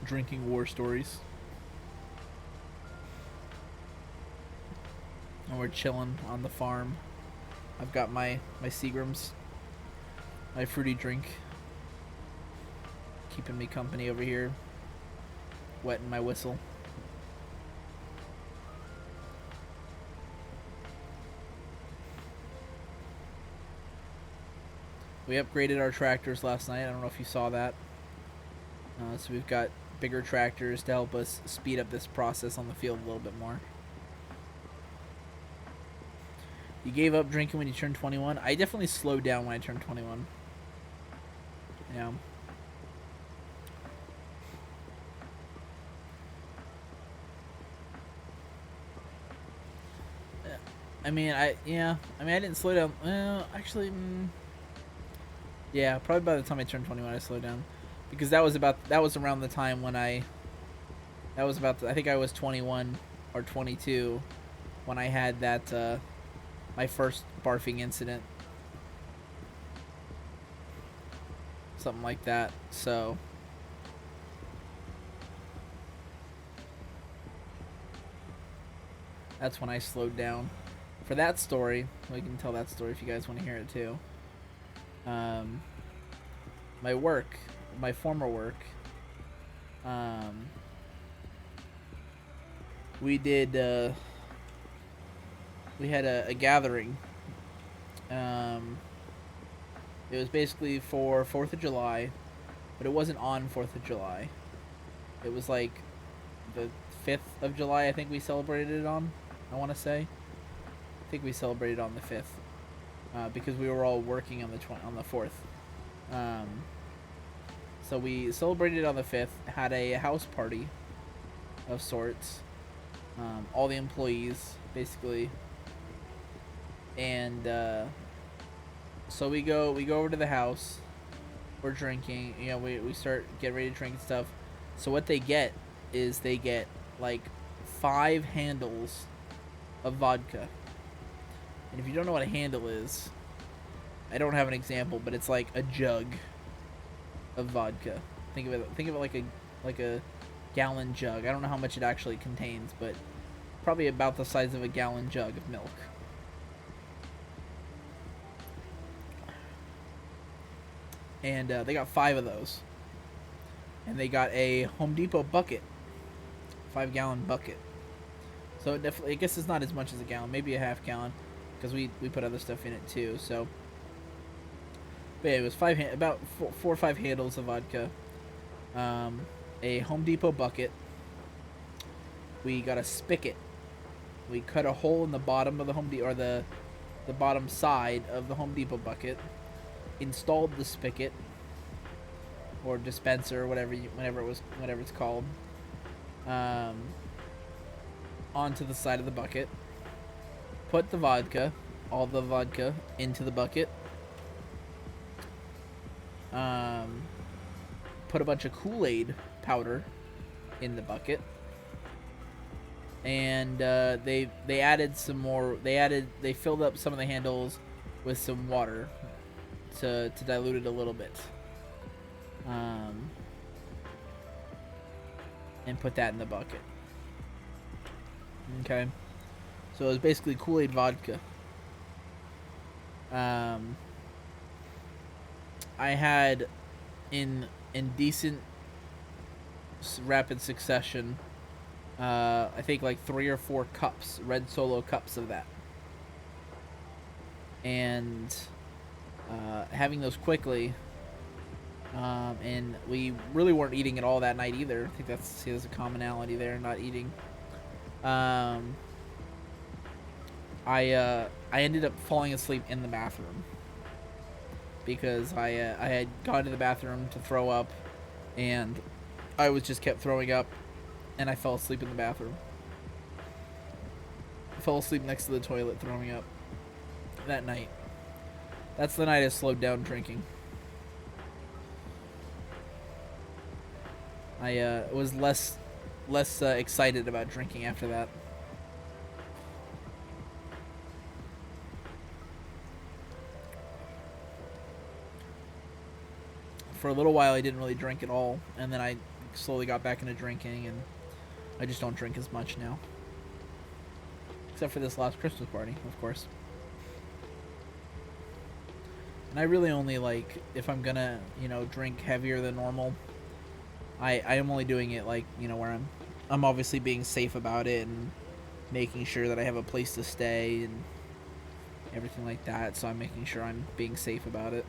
drinking war stories. And we're chilling on the farm. I've got my Seagrams, my fruity drink, keeping me company over here, wetting my whistle. We upgraded our tractors last night. I don't know if you saw that. So we've got bigger tractors to help us speed up this process on the field a little bit more. You gave up drinking when you turned 21? I definitely slowed down when I turned 21. Yeah. I mean, I didn't slow down. Well, actually, yeah, probably by the time I turned 21, I slowed down, because that was around the time when I think I was 21 or 22 when I had that my first barfing incident, something like that. So that's when I slowed down. For that story, we can tell that story if you guys want to hear it too. My former work, we had a gathering. It was basically for 4th of July, but it wasn't on 4th of July. It was like the 5th of July, I think we celebrated it on, I want to say. I think we celebrated on the 5th, because we were all working on the 4th. So we celebrated on the 5th, had a house party of sorts, all the employees, basically. And so we go over to the house, we're drinking, we start getting ready to drink and stuff. So what they get is they get like 5 handles of vodka. And if you don't know what a handle is, I don't have an example, but it's like a jug of vodka. Think of it like a gallon jug. I don't know how much it actually contains, but probably about the size of a gallon jug of milk. And they got 5 of those. And they got a Home Depot bucket, 5-gallon bucket. So definitely, I guess it's not as much as a gallon, maybe a half gallon, because we put other stuff in it too. So, but yeah, it was about 4 or 5 handles of vodka, a Home Depot bucket. We got a spigot. We cut a hole in the bottom of the the bottom side of the Home Depot bucket. Installed the spigot or dispenser, whatever it's called, onto the side of the bucket. Put all the vodka into the bucket. Put a bunch of Kool-Aid powder in the bucket, and they added some more. They filled up some of the handles with some water to dilute it a little bit, and put that in the bucket. Okay, so it was basically Kool-Aid vodka. I had in decent rapid succession, I think like 3 or 4 cups, red Solo cups of that, and having those quickly, and we really weren't eating at all that night either. I think there's a commonality there, not eating. I ended up falling asleep in the bathroom because I had gone to the bathroom to throw up, and I was just kept throwing up, and I fell asleep in the bathroom. I fell asleep next to the toilet throwing up that night. That's the night I slowed down drinking. I was less excited about drinking after that. For a little while I didn't really drink at all, and then I slowly got back into drinking, and I just don't drink as much now. Except for this last Christmas party, of course. And I really only, like, if I'm gonna, drink heavier than normal, I am only doing it, like, where I'm obviously being safe about it and making sure that I have a place to stay and everything like that, so I'm making sure I'm being safe about it.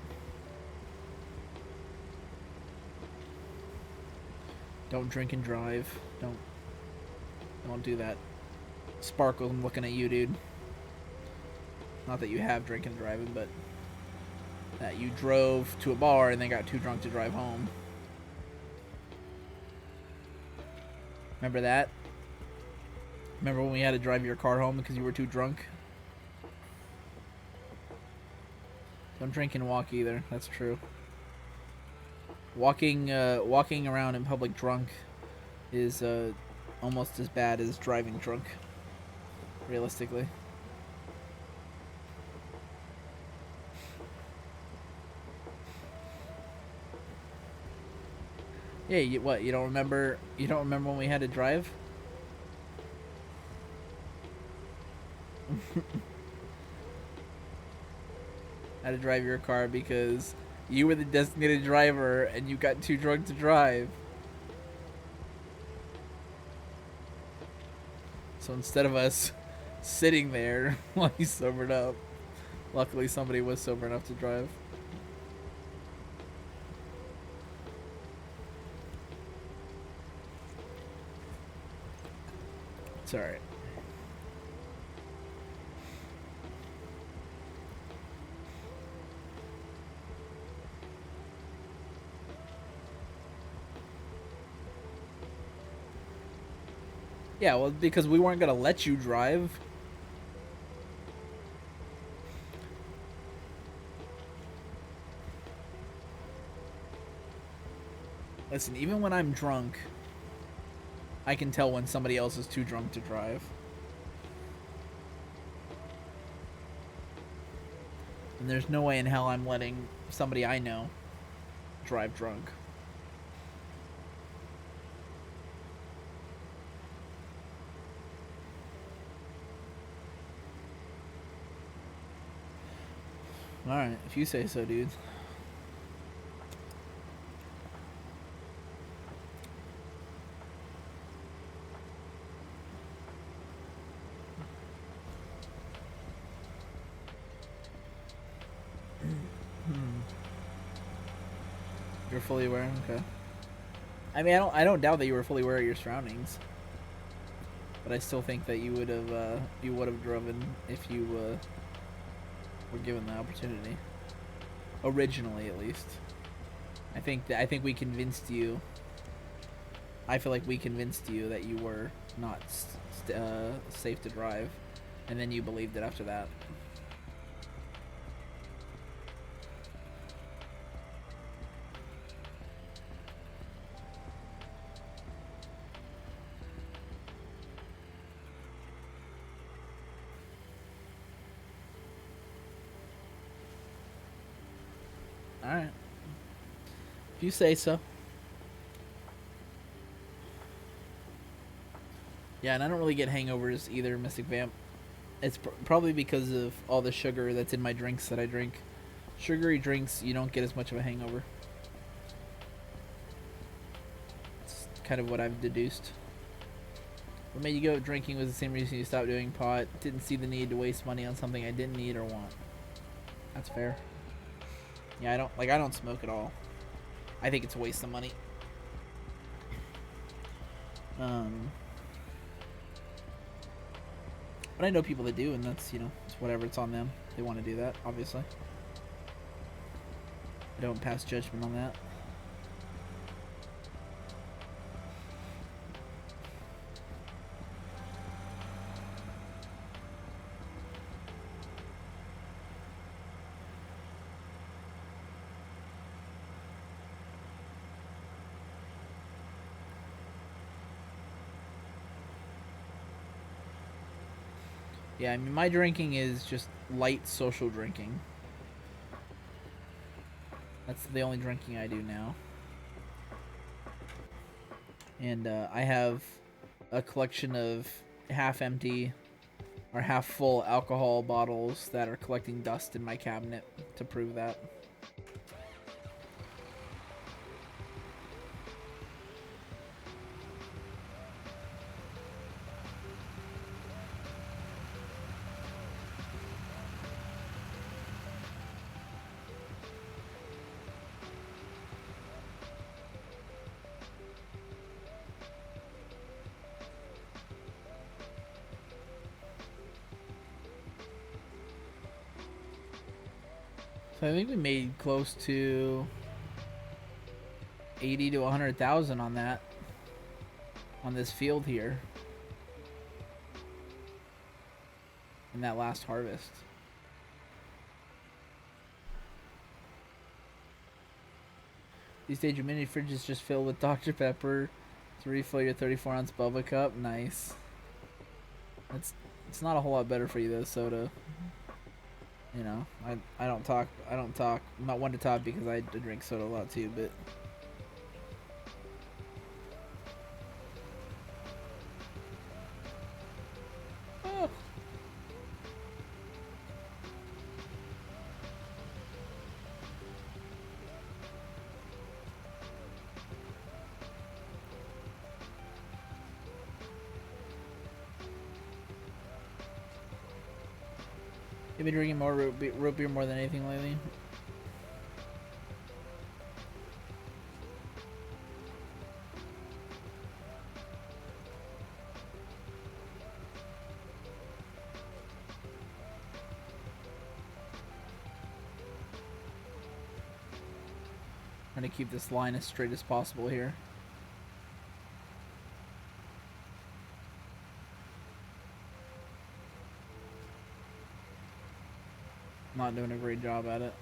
Don't drink and drive. Don't do that. Sparkle, I'm looking at you, dude. Not that you have drinking and driving, but that you drove to a bar and then got too drunk to drive home. Remember that? Remember when we had to drive your car home because you were too drunk? Don't drink and walk either. That's true. Walking around in public drunk is almost as bad as driving drunk, realistically. Yeah, what? You don't remember? You don't remember when we had to drive? Had to drive your car because you were the designated driver and you got too drunk to drive. So instead of us sitting there while you sobered up, luckily somebody was sober enough to drive. It's alright. Yeah, well, because we weren't going to let you drive. Listen, even when I'm drunk, I can tell when somebody else is too drunk to drive. And there's no way in hell I'm letting somebody I know drive drunk. Alright, if you say so, dude. You're fully aware? Okay. I mean, I don't doubt that you were fully aware of your surroundings. But I still think that you would have driven if you were given the opportunity. Originally, at least. I think we convinced you. I feel like we convinced you that you were not safe to drive, and then you believed it after that. Alright. If you say so. Yeah, and I don't really get hangovers either, Mystic Vamp. It's probably because of all the sugar that's in my drinks that I drink. Sugary drinks, you don't get as much of a hangover. It's kind of what I've deduced. What made you go drinking was the same reason you stopped doing pot. Didn't see the need to waste money on something I didn't need or want. That's fair. Yeah, I don't smoke at all. I think it's a waste of money. But I know people that do, and that's, you know, it's whatever, it's on them. They want to do that, obviously. I don't pass judgment on that. Yeah, I mean, my drinking is just light social drinking. That's the only drinking I do now. And I have a collection of half empty or half full alcohol bottles that are collecting dust in my cabinet to prove that. So I think we made close to 80 to 100,000 on that, on this field here, in that last harvest. These days your mini fridge is just filled with Dr. Pepper to refill your 34-ounce Bubba cup. Nice. It's not a whole lot better for you though, soda. You know, I don't talk. I'm not one to talk because I drink soda a lot too, but. Oh. You've been drinking more root beer more than anything lately? Trying to keep this line as straight as possible here. Not doing a great job at it.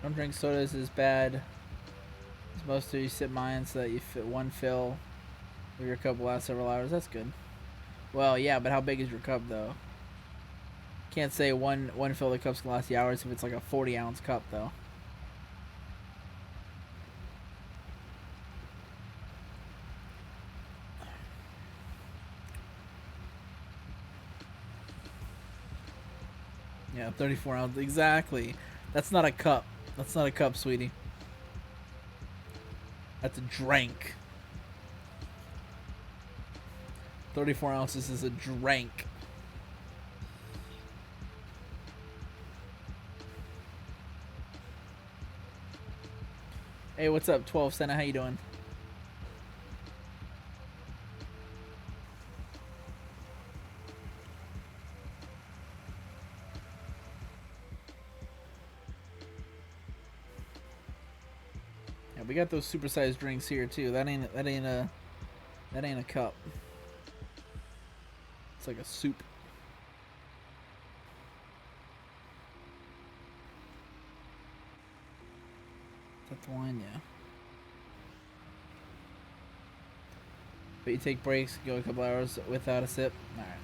Don't drink sodas as bad as most of you sip mine so that you fit one fill of your cup will last several hours. That's good. Well, yeah, but how big is your cup though? Can't say one fill of the cup's gonna last you hours if it's like a 40-ounce cup though. Yeah, 34 ounce exactly. That's not a cup. That's not a cup, sweetie. That's a drink. 34 ounces is a drink. Hey, what's up, 12 Senna? How you doing? Yeah, we got those supersized drinks here too. That ain't a cup. It's like a soup. Is that the wine? Yeah. But you take breaks, go a couple hours without a sip. All right.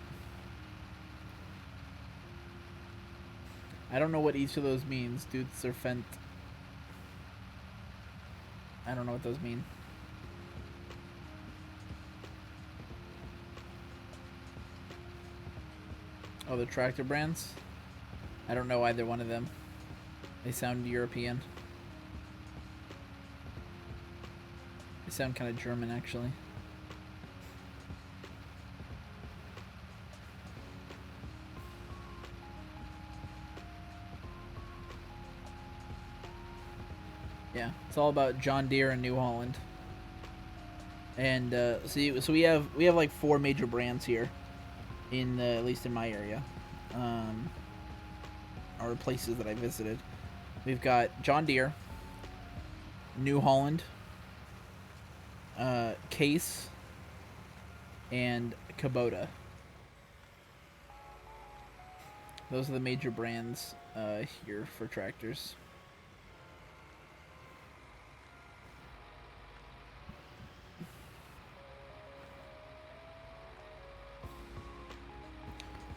I don't know what each of those means. Dude, Serpent. I don't know what those mean. Oh, the tractor brands? I don't know either one of them. They sound European. They sound kind of German, actually. Yeah, it's all about John Deere and New Holland. And so we have like 4 major brands here, in at least in my area, or places that I visited. We've got John Deere, New Holland, Case, and Kubota. Those are the major brands here for tractors.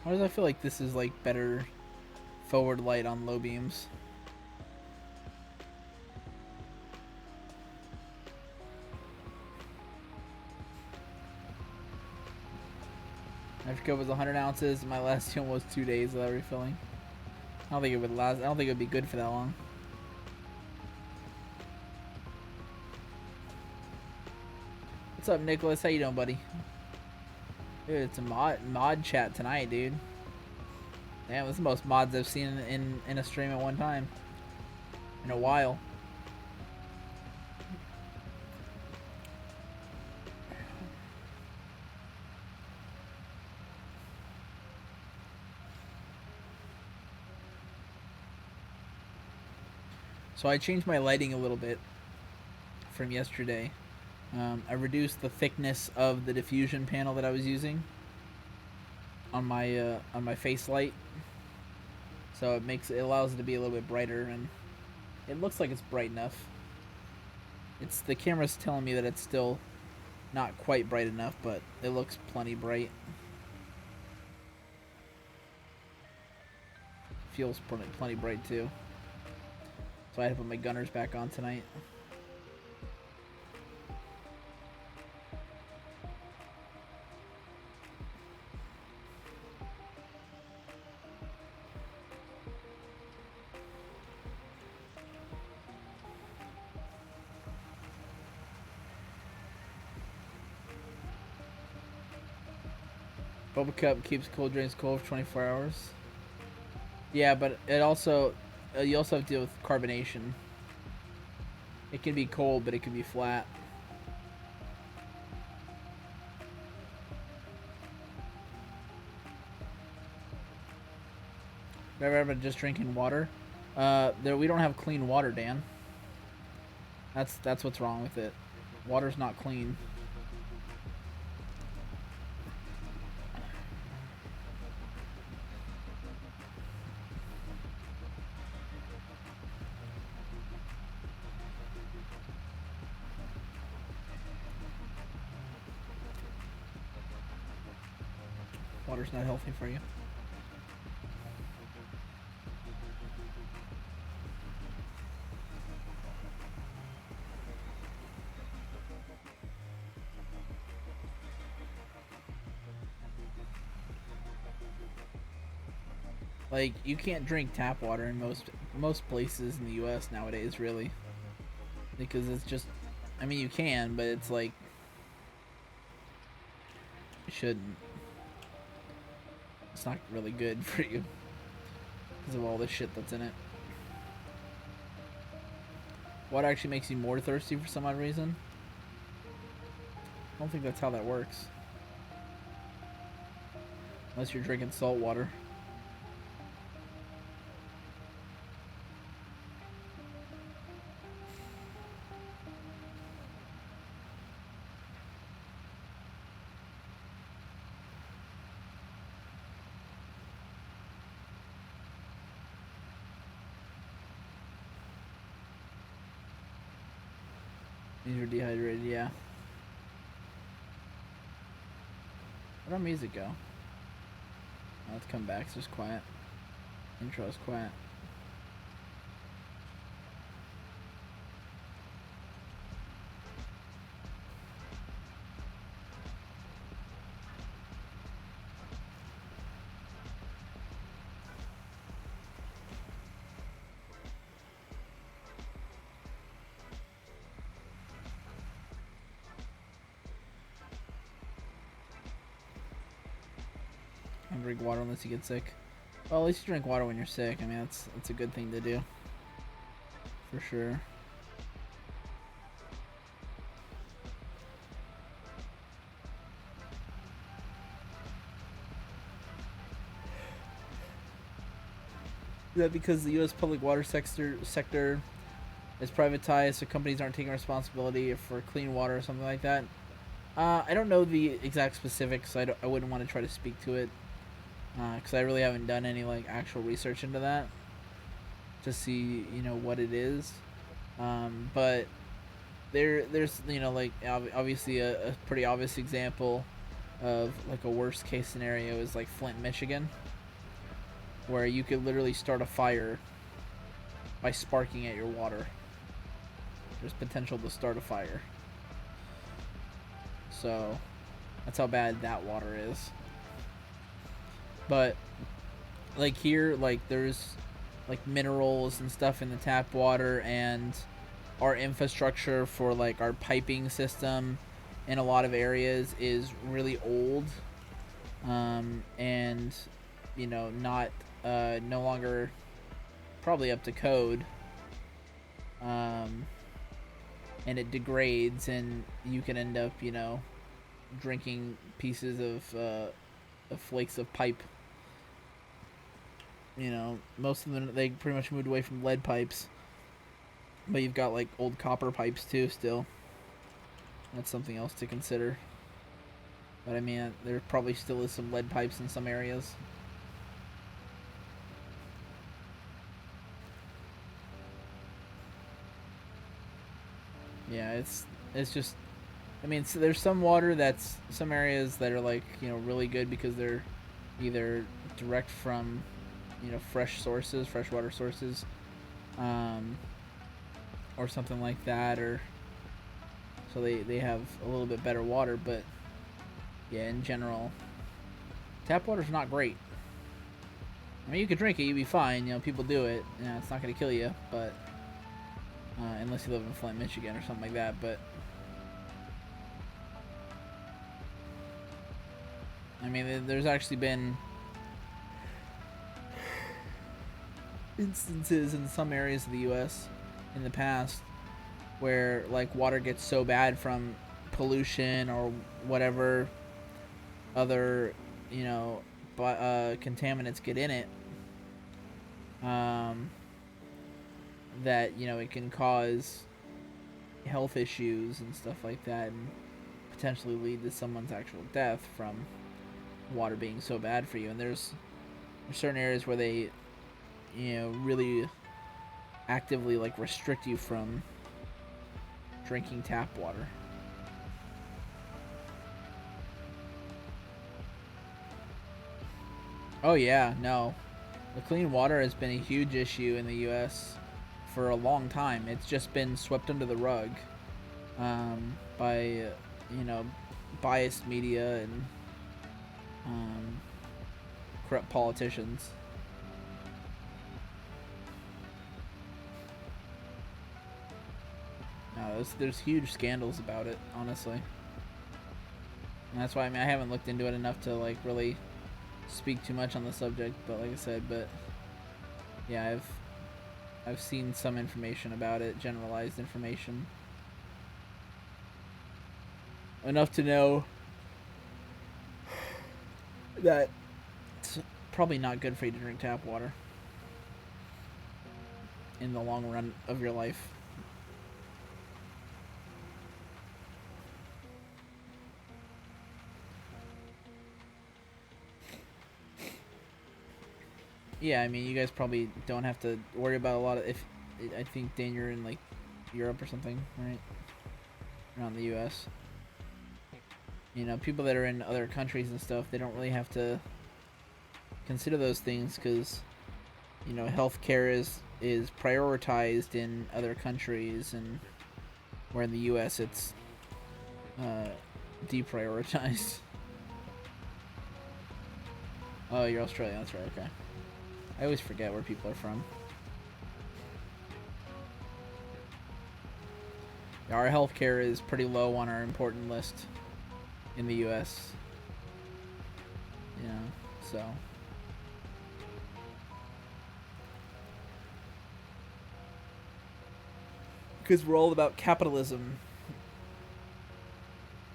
Why does I feel like this is like better forward light on low beams? Africa was 100 ounces. My last one was 2 days without refilling. I don't think it would last. I don't think it would be good for that long. What's up, Nicholas? How you doing, buddy? Dude, it's a mod chat tonight, dude. Damn, this is the most mods I've seen in a stream at one time. In a while. So I changed my lighting a little bit from yesterday. I reduced the thickness of the diffusion panel that I was using on my face light, so it allows it to be a little bit brighter, and it looks like it's bright enough. The camera's telling me that it's still not quite bright enough, but it looks plenty bright. Feels plenty bright too. So I had to put my gunners back on tonight. Bubble Cup keeps cold drains cold for 24 hours. Yeah, but it also you also have to deal with carbonation. It can be cold, but it can be flat. Ever just drinking water? We don't have clean water, Dan. That's what's wrong with it. Water's not clean. Water's not healthy for you. Like, you can't drink tap water in most places in the U.S. nowadays, really, because it's just, I mean, you can, but it's like, you shouldn't. It's not really good for you because of all the shit that's in it. Water actually makes you more thirsty for some odd reason. I don't think that's how that works. Unless you're drinking salt water. You're dehydrated, yeah. Where'd our music go? Oh, let's come back. It's just quiet. Intro is quiet. don't drink water unless you get sick. Well, at least you drink water when you're sick. I mean, that's a good thing to do. For sure. Is that because the U.S. public water sector is privatized, so companies aren't taking responsibility for clean water or something like that? I don't know the exact specifics. I wouldn't want to try to speak to it because I really haven't done any like actual research into that to see what it is. But there's like obviously a pretty obvious example of like a worst case scenario is like Flint, Michigan, where you could literally start a fire by sparking at your water. There's potential to start a fire. So that's how bad that water is. But like here, like there's like minerals and stuff in the tap water, and our infrastructure for like our piping system in a lot of areas is really old, and not no longer probably up to code, and it degrades, and you can end up drinking pieces of flakes of pipe. Most of them, they pretty much moved away from lead pipes, but you've got like old copper pipes too still. That's something else to consider. But I mean, there probably still is some lead pipes in some areas. Yeah, it's just, I mean, so there's some water that's, some areas that are like really good because they're either direct from fresh sources, freshwater sources, or something like that, or so they have a little bit better water. But yeah, in general, tap water's not great. I mean, you could drink it, you'd be fine. People do it. It's not gonna kill you, but unless you live in Flint, Michigan, or something like that. But I mean, there's actually been instances in some areas of the U.S. in the past where like water gets so bad from pollution or whatever other contaminants get in it, that it can cause health issues and stuff like that, and potentially lead to someone's actual death from water being so bad for you. And there's certain areas where they really actively like restrict you from drinking tap water. Oh yeah, no. The clean water has been a huge issue in the US for a long time. It's just been swept under the rug by biased media and corrupt politicians. No, there's huge scandals about it, honestly. And that's why I haven't looked into it enough to like really speak too much on the subject. But like I said, yeah, I've seen some information about it, generalized information, enough to know that it's probably not good for you to drink tap water in the long run of your life. Yeah, I mean, you guys probably don't have to worry about a lot of, if I think, Dan, you're in like Europe or something, right? Around the U.S. People that are in other countries and stuff, they don't really have to consider those things because healthcare is prioritized in other countries, and where in the U.S. it's deprioritized. Oh, you're Australian, that's right. Okay. I always forget where people are from. Our healthcare is pretty low on our important list in the U.S. So because we're all about capitalism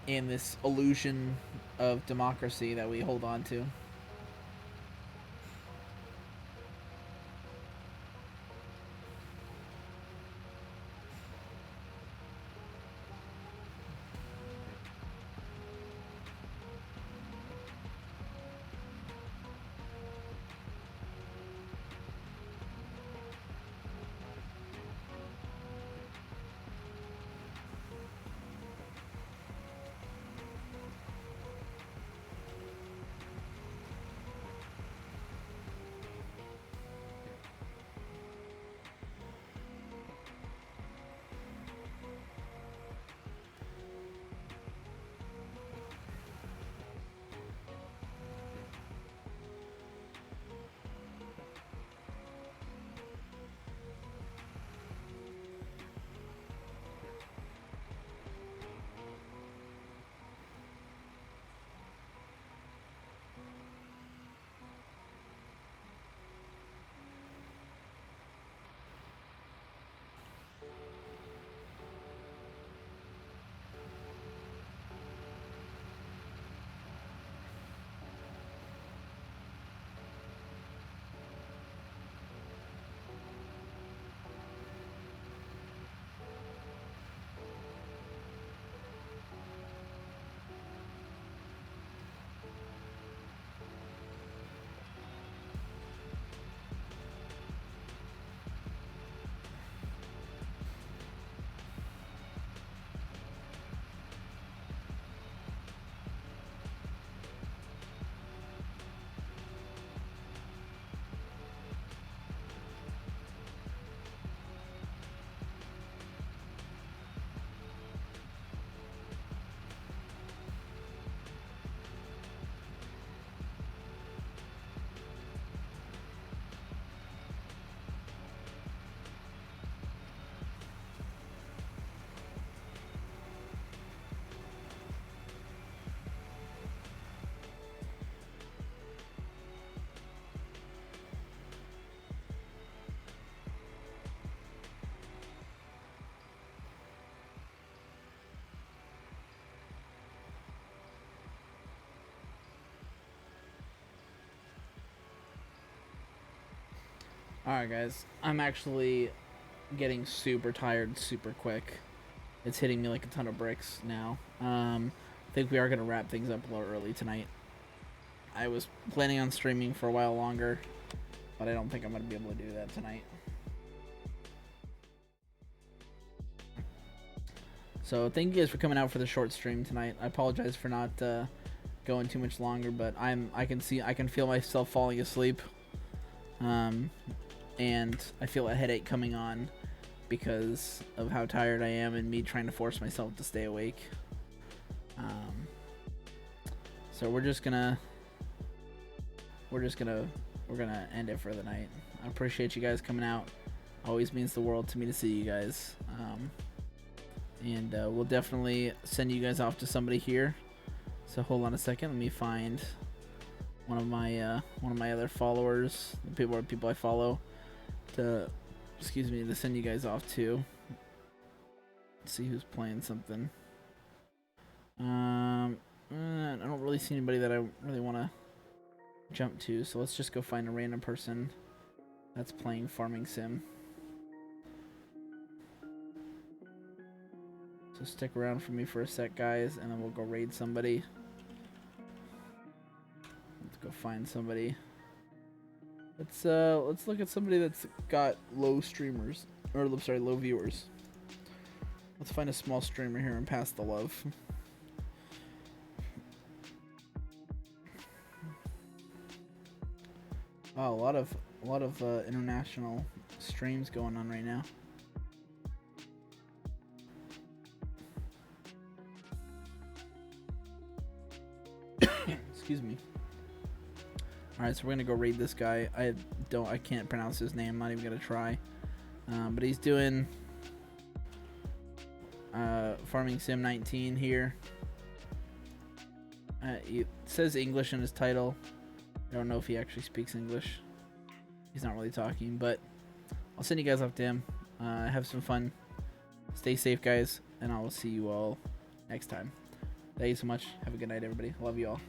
and this illusion of democracy that we hold on to. Alright, guys. I'm actually getting super tired super quick. It's hitting me like a ton of bricks now. I think we are going to wrap things up a little early tonight. I was planning on streaming for a while longer, but I don't think I'm going to be able to do that tonight. So thank you guys for coming out for the short stream tonight. I apologize for not going too much longer, but I can feel myself falling asleep. And I feel a headache coming on because of how tired I am and me trying to force myself to stay awake. So we're gonna end it for the night. I appreciate you guys coming out. Always means the world to me to see you guys. And we'll definitely send you guys off to somebody here. So hold on a second. Let me find one of my other followers, the people I follow, to send you guys off to. Let's see who's playing something. I don't really see anybody that I really want to jump to, so let's just go find a random person that's playing Farming Sim. So stick around for me for a sec, guys, and then we'll go raid somebody. Let's go find somebody. Let's look at somebody that's got low streamers, or sorry, low viewers. Let's find a small streamer here and pass the love. Wow, a lot of international streams going on right now. Excuse me. Alright, so we're gonna go raid this guy. I can't pronounce his name, I'm not even gonna try. But he's doing Farming Sim 19 here. It says English in his title. I don't know if he actually speaks English. He's not really talking, but I'll send you guys off to him. Have some fun. Stay safe, guys, and I will see you all next time. Thank you so much. Have a good night, everybody. Love you all.